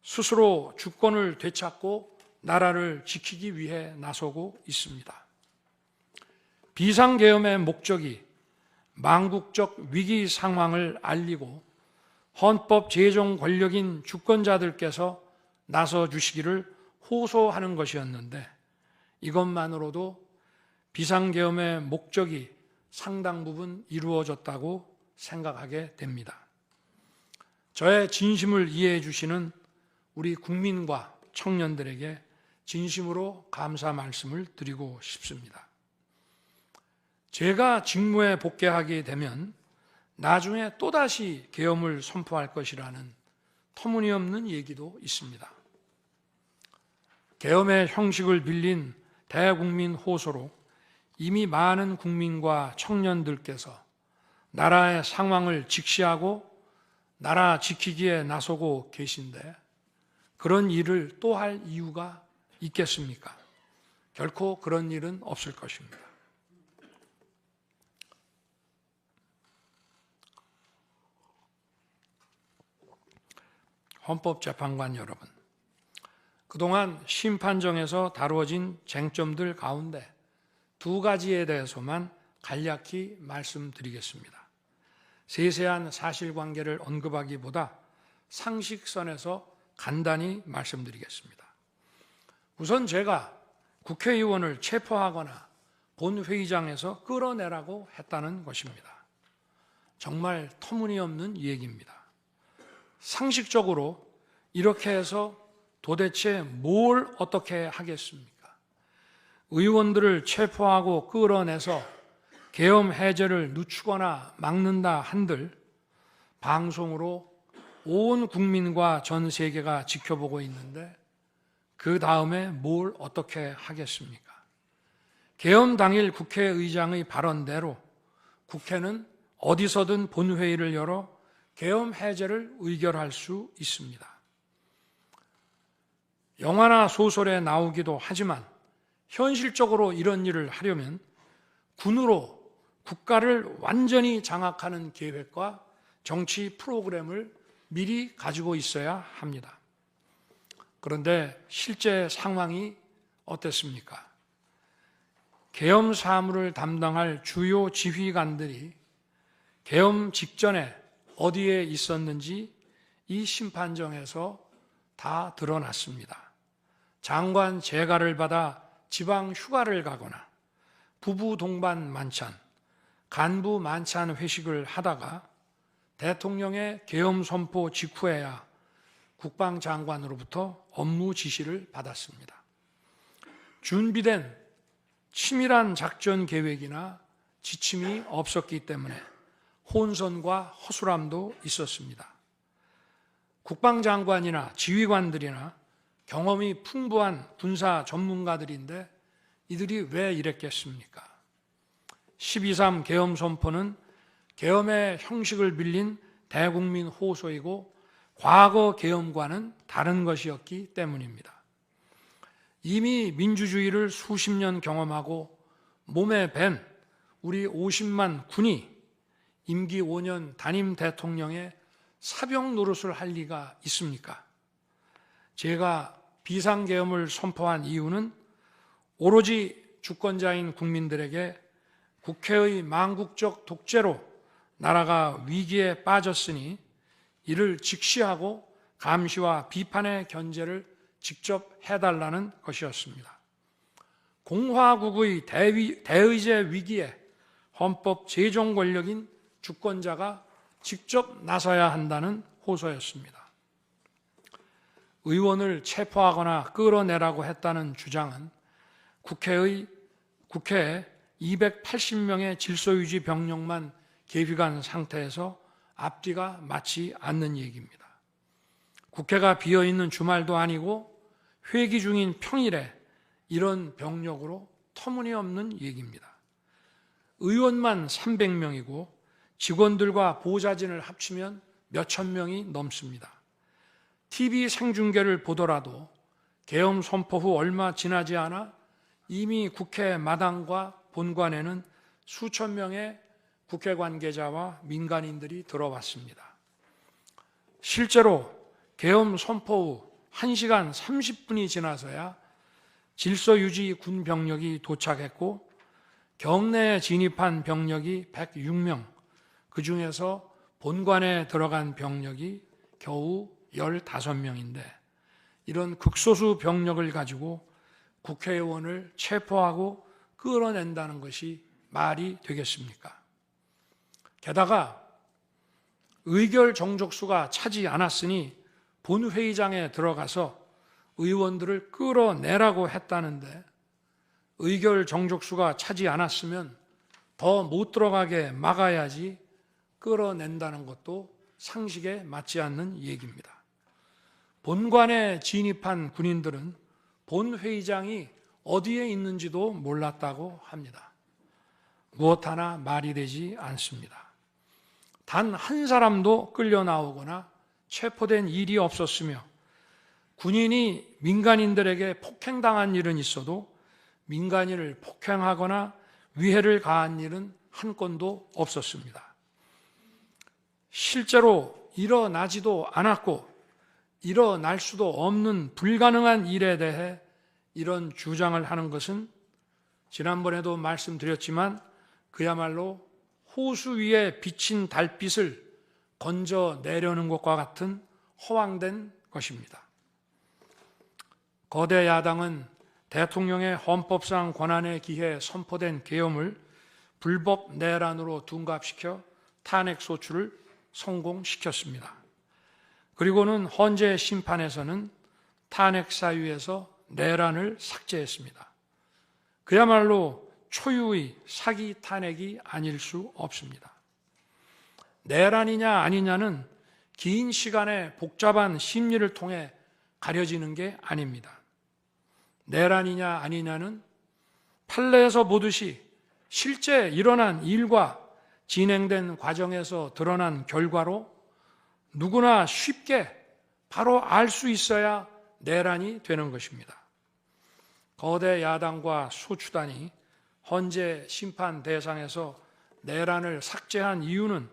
스스로 주권을 되찾고 나라를 지키기 위해 나서고 있습니다. 비상계엄의 목적이 망국적 위기 상황을 알리고 헌법 제정 권력인 주권자들께서 나서 주시기를 호소하는 것이었는데 이것만으로도 비상계엄의 목적이 상당 부분 이루어졌다고 생각하게 됩니다. 저의 진심을 이해해 주시는 우리 국민과 청년들에게 진심으로 감사 말씀을 드리고 싶습니다. 제가 직무에 복귀하게 되면 나중에 또다시 계엄을 선포할 것이라는 터무니없는 얘기도 있습니다. 계엄의 형식을 빌린 대국민 호소로 이미 많은 국민과 청년들께서 나라의 상황을 직시하고 나라 지키기에 나서고 계신데 그런 일을 또 할 이유가 있겠습니까? 결코 그런 일은 없을 것입니다. 헌법재판관 여러분, 그동안 심판정에서 다루어진 쟁점들 가운데 2가지에 대해서만 간략히 말씀드리겠습니다. 세세한 사실관계를 언급하기보다 상식선에서 간단히 말씀드리겠습니다. 우선 제가 국회의원을 체포하거나 본회의장에서 끌어내라고 했다는 것입니다. 정말 터무니없는 얘기입니다. 상식적으로 이렇게 해서 도대체 뭘 어떻게 하겠습니까? 의원들을 체포하고 끌어내서 계엄 해제를 늦추거나 막는다 한들 방송으로 온 국민과 전 세계가 지켜보고 있는데 그 다음에 뭘 어떻게 하겠습니까? 계엄 당일 국회의장의 발언대로 국회는 어디서든 본회의를 열어 계엄 해제를 의결할 수 있습니다. 영화나 소설에 나오기도 하지만 현실적으로 이런 일을 하려면 군으로 국가를 완전히 장악하는 계획과 정치 프로그램을 미리 가지고 있어야 합니다. 그런데 실제 상황이 어땠습니까? 계엄 사무를 담당할 주요 지휘관들이 계엄 직전에 어디에 있었는지 이 심판정에서 다 드러났습니다. 장관 재가를 받아 지방 휴가를 가거나 부부 동반 만찬, 간부 만찬 회식을 하다가 대통령의 계엄 선포 직후에야 국방장관으로부터 업무 지시를 받았습니다. 준비된 치밀한 작전 계획이나 지침이 없었기 때문에 혼선과 허술함도 있었습니다. 국방장관이나 지휘관들이나 경험이 풍부한 군사 전문가들인데 이들이 왜 이랬겠습니까? 12.3 계엄 선포는 계엄의 형식을 빌린 대국민 호소이고 과거 계엄과는 다른 것이었기 때문입니다. 이미 민주주의를 수십 년 경험하고 몸에 밴 우리 50만 군이 임기 5년 단임 대통령의 사병 노릇을 할 리가 있습니까? 제가 비상계엄을 선포한 이유는 오로지 주권자인 국민들에게 국회의 망국적 독재로 나라가 위기에 빠졌으니 이를 직시하고 감시와 비판의 견제를 직접 해달라는 것이었습니다. 공화국의 대의제 위기에 헌법 제정 권력인 주권자가 직접 나서야 한다는 호소였습니다. 의원을 체포하거나 끌어내라고 했다는 주장은 국회에 280명의 질서유지 병력만 계획한 상태에서 앞뒤가 맞지 않는 얘기입니다. 국회가 비어있는 주말도 아니고 회기 중인 평일에 이런 병력으로 터무니없는 얘기입니다. 의원만 300명이고 직원들과 보좌진을 합치면 몇천 명이 넘습니다. TV 생중계를 보더라도 계엄 선포 후 얼마 지나지 않아 이미 국회 마당과 본관에는 수천 명의 국회 관계자와 민간인들이 들어왔습니다. 실제로 계엄 선포 후 1시간 30분이 지나서야 질서유지 군 병력이 도착했고 경내에 진입한 병력이 106명, 그 중에서 본관에 들어간 병력이 겨우 15명인데 이런 극소수 병력을 가지고 국회의원을 체포하고 끌어낸다는 것이 말이 되겠습니까? 게다가 의결 정족수가 차지 않았으니 본회의장에 들어가서 의원들을 끌어내라고 했다는데 의결 정족수가 차지 않았으면 더 못 들어가게 막아야지 끌어낸다는 것도 상식에 맞지 않는 얘기입니다. 본관에 진입한 군인들은 본회의장이 어디에 있는지도 몰랐다고 합니다. 무엇 하나 말이 되지 않습니다. 단 한 사람도 끌려 나오거나 체포된 일이 없었으며 군인이 민간인들에게 폭행당한 일은 있어도 민간인을 폭행하거나 위해를 가한 일은 한 건도 없었습니다. 실제로 일어나지도 않았고 일어날 수도 없는 불가능한 일에 대해 이런 주장을 하는 것은 지난번에도 말씀드렸지만 그야말로 호수 위에 비친 달빛을 건져내려는 것과 같은 허황된 것입니다. 거대 야당은 대통령의 헌법상 권한에 기해 선포된 계엄을 불법 내란으로 둔갑시켜 탄핵 소추를 성공시켰습니다. 그리고는 헌재 심판에서는 탄핵 사유에서 내란을 삭제했습니다. 그야말로 초유의 사기 탄핵이 아닐 수 없습니다. 내란이냐 아니냐는 긴 시간의 복잡한 심리를 통해 가려지는 게 아닙니다. 내란이냐 아니냐는 판례에서 보듯이 실제 일어난 일과 진행된 과정에서 드러난 결과로 누구나 쉽게 바로 알 수 있어야 내란이 되는 것입니다. 거대 야당과 소추단이 헌재 심판 대상에서 내란을 삭제한 이유는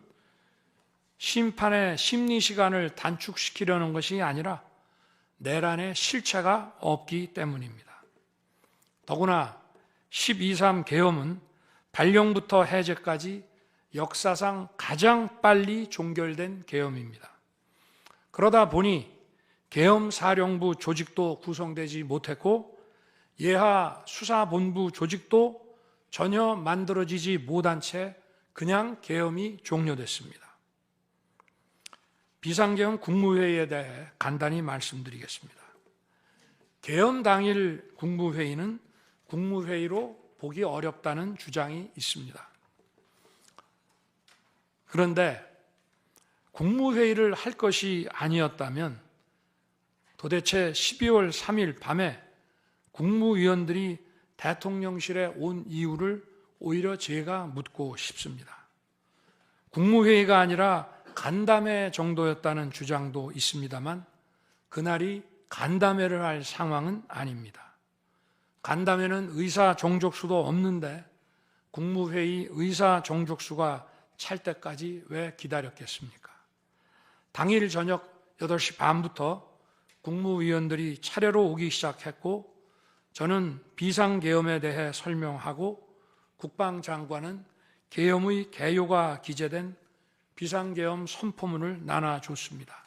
심판의 심리 시간을 단축시키려는 것이 아니라 내란의 실체가 없기 때문입니다. 더구나 12.3 계엄은 발령부터 해제까지 역사상 가장 빨리 종결된 계엄입니다. 그러다 보니 계엄사령부 조직도 구성되지 못했고 예하 수사본부 조직도 전혀 만들어지지 못한 채 그냥 계엄이 종료됐습니다. 비상계엄 국무회의에 대해 간단히 말씀드리겠습니다. 계엄 당일 국무회의는 국무회의로 보기 어렵다는 주장이 있습니다. 그런데 국무회의를 할 것이 아니었다면 도대체 12월 3일 밤에 국무위원들이 대통령실에 온 이유를 오히려 제가 묻고 싶습니다. 국무회의가 아니라 간담회 정도였다는 주장도 있습니다만 그날이 간담회를 할 상황은 아닙니다. 간담회는 의사 정족수도 없는데 국무회의 의사 정족수가 찰 때까지 왜 기다렸겠습니까? 당일 저녁 8시 반부터 국무위원들이 차례로 오기 시작했고 저는 비상계엄에 대해 설명하고 국방장관은 계엄의 개요가 기재된 비상계엄 선포문을 나눠줬습니다.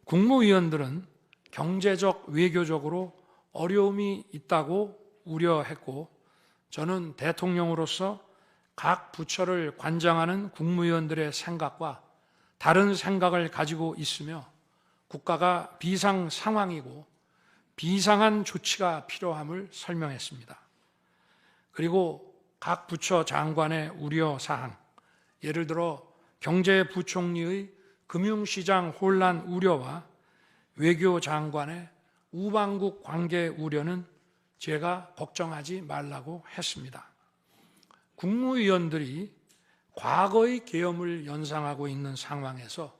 국무위원들은 경제적, 외교적으로 어려움이 있다고 우려했고 저는 대통령으로서 각 부처를 관장하는 국무위원들의 생각과 다른 생각을 가지고 있으며 국가가 비상 상황이고 비상한 조치가 필요함을 설명했습니다. 그리고 각 부처 장관의 우려사항, 예를 들어 경제부총리의 금융시장 혼란 우려와 외교장관의 우방국 관계 우려는 제가 걱정하지 말라고 했습니다. 국무위원들이 과거의 계엄을 연상하고 있는 상황에서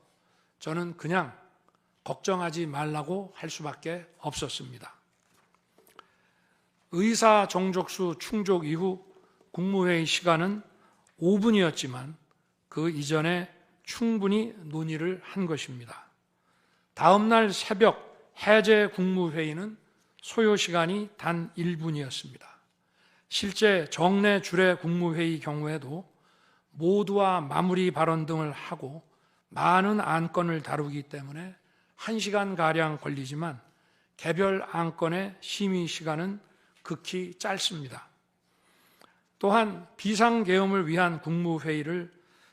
저는 그냥 걱정하지 말라고 할 수밖에 없었습니다. 의사 정족수 충족 이후 국무회의 시간은 5분이었지만 그 이전에 충분히 논의를 한 것입니다. 다음 날 새벽 해제 국무회의는 소요 시간이 단 1분이었습니다. 실제 정례 주례 국무회의 경우에도 모두와 마무리 발언 등을 하고 많은 안건을 다루기 때문에 1시간가량 걸리지만 개별 안건의 심의 시간은 극히 짧습니다. 또한 비상계엄을 위한 국무회의를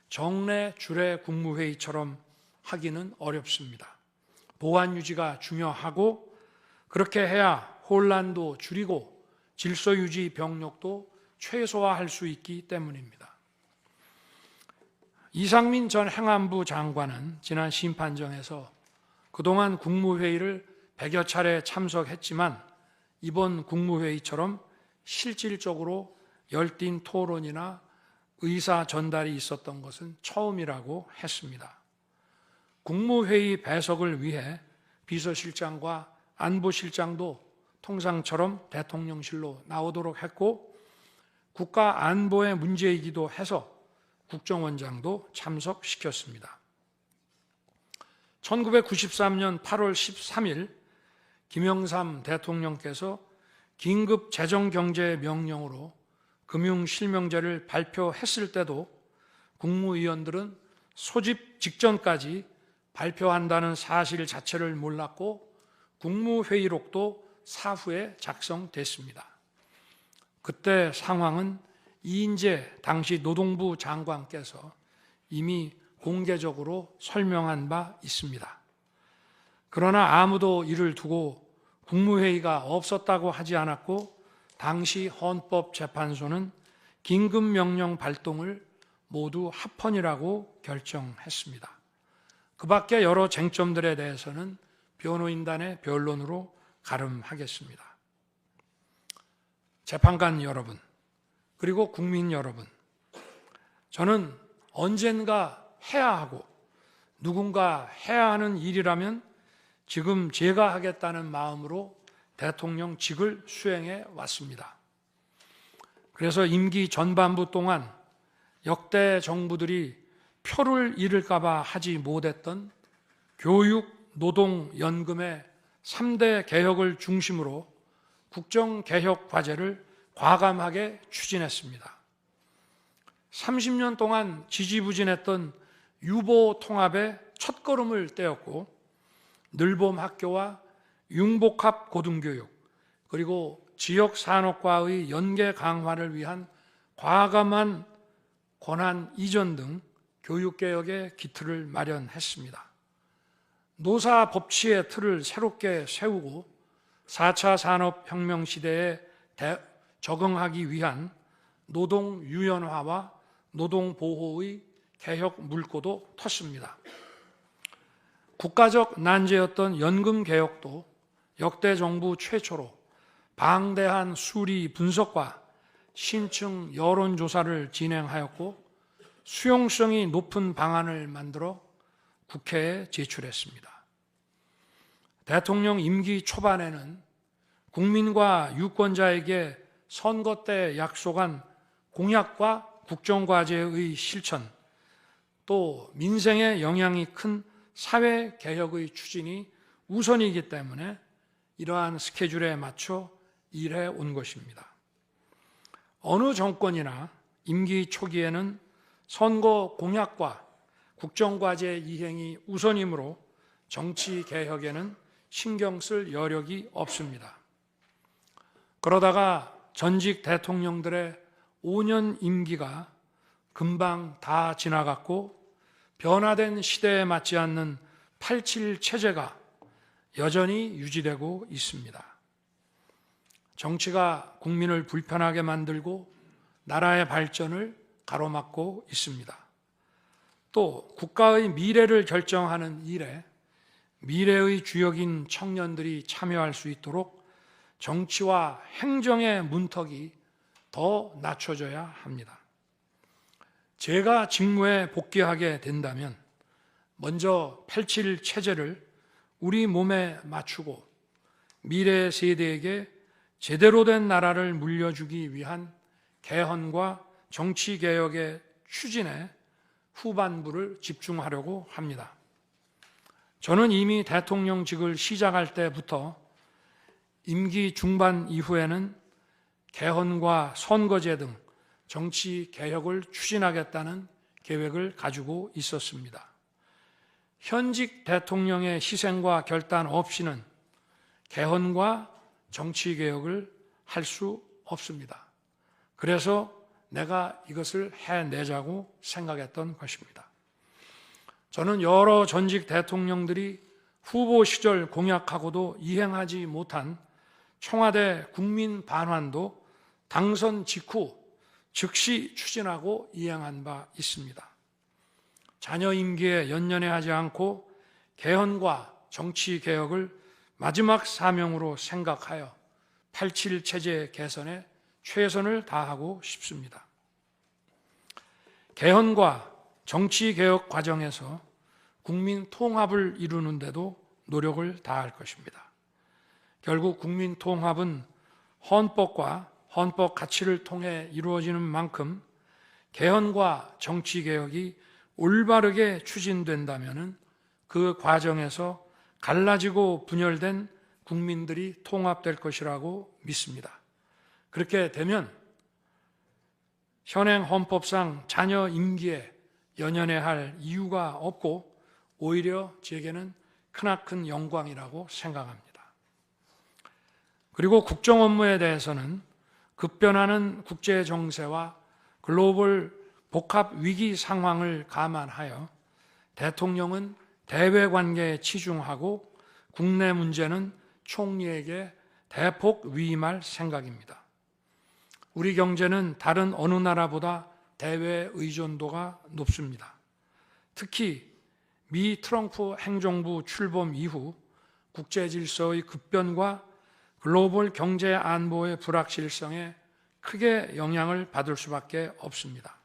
정례 주례 국무회의처럼 하기는 어렵습니다. 보안 유지가 중요하고 그렇게 해야 혼란도 줄이고 질서 유지 병력도 최소화할 수 있기 때문입니다. 이상민 전 행안부 장관은 지난 심판정에서 그동안 국무회의를 100여 차례 참석했지만 이번 국무회의처럼 실질적으로 열띤 토론이나 의사 전달이 있었던 것은 처음이라고 했습니다. 국무회의 배석을 위해 비서실장과 안보실장도 통상처럼 대통령실로 나오도록 했고 국가 안보의 문제이기도 해서 국정원장도 참석시켰습니다. 1993년 8월 13일 김영삼 대통령께서 긴급 재정경제명령으로 금융실명제를 발표했을 때도 국무위원들은 소집 직전까지 발표한다는 사실 자체를 몰랐고 국무회의록도 사후에 작성됐습니다. 그때 상황은 이인재 당시 노동부 장관께서 이미 공개적으로 설명한 바 있습니다. 그러나 아무도 이를 두고 국무회의가 없었다고 하지 않았고 당시 헌법재판소는 긴급명령 발동을 모두 합헌이라고 결정했습니다. 그 밖에 여러 쟁점들에 대해서는 변호인단의 변론으로 가름하겠습니다. 재판관 여러분, 그리고 국민 여러분, 저는 언젠가 해야 하고 누군가 해야 하는 일이라면 지금 제가 하겠다는 마음으로 대통령직을 수행해 왔습니다. 그래서 임기 전반부 동안 역대 정부들이 표를 잃을까 봐 하지 못했던 교육, 노동, 연금의 3대 개혁을 중심으로 국정개혁 과제를 과감하게 추진했습니다. 30년 동안 지지부진했던 유보 통합의 첫걸음을 떼었고 늘봄 학교와 융복합 고등교육 그리고 지역산업과의 연계 강화를 위한 과감한 권한 이전 등 교육개혁의 기틀을 마련했습니다. 노사 법치의 틀을 새롭게 세우고 4차 산업혁명 시대에 적응하기 위한 노동 유연화와 노동 보호의 개혁 물꼬도 텄습니다. 국가적 난제였던 연금 개혁도 역대 정부 최초로 방대한 수리 분석과 신층 여론조사를 진행하였고 수용성이 높은 방안을 만들어 국회에 제출했습니다. 대통령 임기 초반에는 국민과 유권자에게 선거 때 약속한 공약과 국정과제의 실천, 또 민생에 영향이 큰 사회개혁의 추진이 우선이기 때문에 이러한 스케줄에 맞춰 일해 온 것입니다. 어느 정권이나 임기 초기에는 선거 공약과 국정과제 이행이 우선이므로 정치개혁에는 신경 쓸 여력이 없습니다. 그러다가 전직 대통령들의 5년 임기가 금방 다 지나갔고 변화된 시대에 맞지 않는 87 체제가 여전히 유지되고 있습니다. 정치가 국민을 불편하게 만들고 나라의 발전을 가로막고 있습니다. 또 국가의 미래를 결정하는 일에 미래의 주역인 청년들이 참여할 수 있도록 정치와 행정의 문턱이 더 낮춰져야 합니다. 제가 직무에 복귀하게 된다면 먼저 87 체제를 우리 몸에 맞추고 미래 세대에게 제대로 된 나라를 물려주기 위한 개헌과 정치개혁의 추진에 후반부를 집중하려고 합니다. 저는 이미 대통령직을 시작할 때부터 임기 중반 이후에는 개헌과 선거제 등 정치 개혁을 추진하겠다는 계획을 가지고 있었습니다. 현직 대통령의 희생과 결단 없이는 개헌과 정치 개혁을 할 수 없습니다. 그래서 내가 이것을 해내자고 생각했던 것입니다. 저는 여러 전직 대통령들이 후보 시절 공약하고도 이행하지 못한 청와대 국민 반환도 당선 직후 즉시 추진하고 이행한 바 있습니다. 자녀 임기에 연연해하지 않고 개헌과 정치 개혁을 마지막 사명으로 생각하여 87 체제 개선에 최선을 다하고 싶습니다. 개헌과 정치 개혁 과정에서 국민 통합을 이루는 데도 노력을 다할 것입니다. 결국 국민 통합은 헌법과 헌법 가치를 통해 이루어지는 만큼 개헌과 정치 개혁이 올바르게 추진된다면 그 과정에서 갈라지고 분열된 국민들이 통합될 것이라고 믿습니다. 그렇게 되면 현행 헌법상 자녀 임기에 연연해야 할 이유가 없고 오히려 제게는 크나큰 영광이라고 생각합니다. 그리고 국정 업무에 대해서는 급변하는 국제 정세와 글로벌 복합 위기 상황을 감안하여 대통령은 대외 관계에 치중하고 국내 문제는 총리에게 대폭 위임할 생각입니다. 우리 경제는 다른 어느 나라보다 대외 의존도가 높습니다. 특히 미 트럼프 행정부 출범 이후 국제 질서의 급변과 글로벌 경제 안보의 불확실성에 크게 영향을 받을 수밖에 없습니다.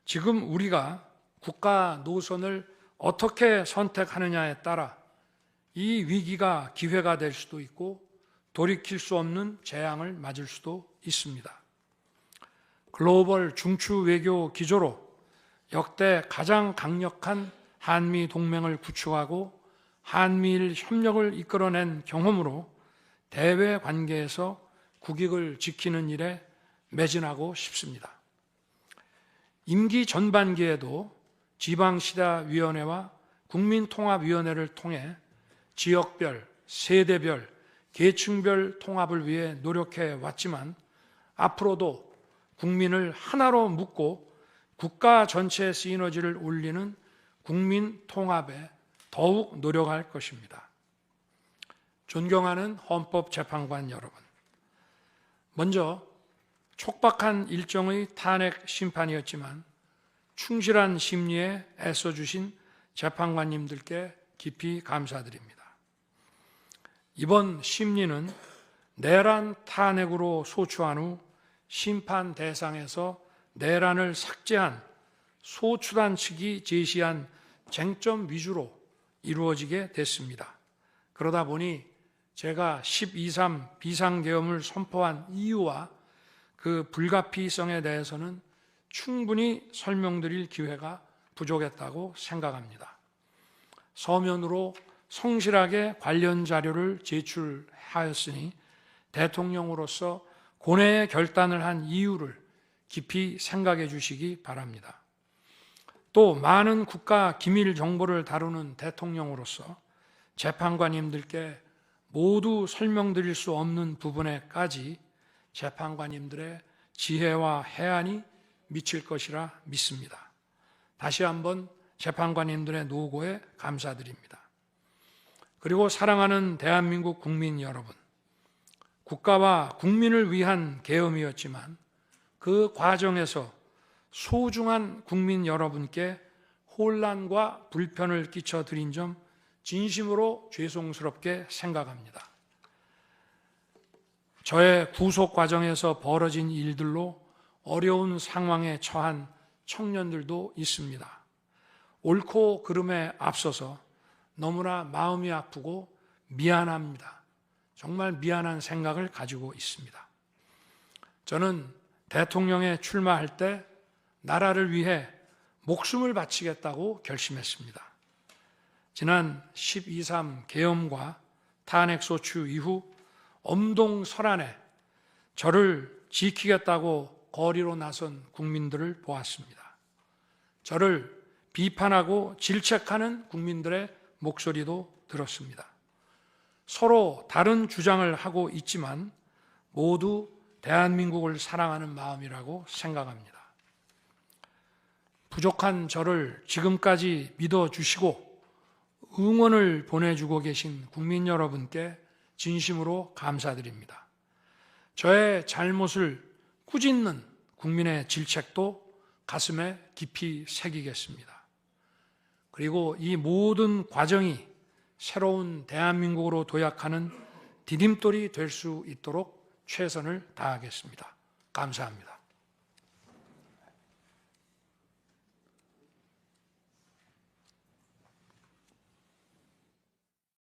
지금 우리가 국가 노선을 어떻게 선택하느냐에 따라 이 위기가 기회가 될 수도 있고 돌이킬 수 없는 재앙을 맞을 수도 있습니다. 글로벌 중추 외교 기조로 역대 가장 강력한 한미 동맹을 구축하고 한미일 협력을 이끌어낸 경험으로 대외 관계에서 국익을 지키는 일에 매진하고 싶습니다. 임기 전반기에도 지방시다위원회와 국민통합위원회를 통해 지역별, 세대별, 계층별 통합을 위해 노력해 왔지만 앞으로도 국민을 하나로 묶고 국가 전체 시너지를 올리는 국민 통합에 더욱 노력할 것입니다. 존경하는 헌법재판관 여러분, 먼저 촉박한 일정의 탄핵 심판이었지만 충실한 심리에 애써주신 재판관님들께 깊이 감사드립니다. 이번 심리는 내란 탄핵으로 소추한 후 심판 대상에서 내란을 삭제한 소추단 측이 제시한 쟁점 위주로 이루어지게 됐습니다. 그러다 보니 제가 12.3 비상계엄을 선포한 이유와 그 불가피성에 대해서는 충분히 설명드릴 기회가 부족했다고 생각합니다. 서면으로 성실하게 관련 자료를 제출하였으니 대통령으로서 고뇌의 결단을 한 이유를 깊이 생각해 주시기 바랍니다. 또 많은 국가 기밀 정보를 다루는 대통령으로서 재판관님들께 모두 설명드릴 수 없는 부분에까지 재판관님들의 지혜와 해안이 미칠 것이라 믿습니다. 다시 한번 재판관님들의 노고에 감사드립니다. 그리고 사랑하는 대한민국 국민 여러분, 국가와 국민을 위한 계엄이었지만 그 과정에서 소중한 국민 여러분께 혼란과 불편을 끼쳐드린 점 진심으로 죄송스럽게 생각합니다. 저의 구속 과정에서 벌어진 일들로 어려운 상황에 처한 청년들도 있습니다. 옳고 그름에 앞서서 너무나 마음이 아프고 미안합니다. 정말 미안한 생각을 가지고 있습니다. 저는 대통령에 출마할 때 나라를 위해 목숨을 바치겠다고 결심했습니다. 지난 12.3 계엄과 탄핵소추 이후 엄동설안에 저를 지키겠다고 거리로 나선 국민들을 보았습니다. 저를 비판하고 질책하는 국민들의 목소리도 들었습니다. 서로 다른 주장을 하고 있지만 모두 대한민국을 사랑하는 마음이라고 생각합니다. 부족한 저를 지금까지 믿어주시고 응원을 보내주고 계신 국민 여러분께 진심으로 감사드립니다. 저의 잘못을 꾸짖는 국민의 질책도 가슴에 깊이 새기겠습니다. 그리고 이 모든 과정이 새로운 대한민국으로 도약하는 디딤돌이 될 수 있도록 최선을 다하겠습니다. 감사합니다.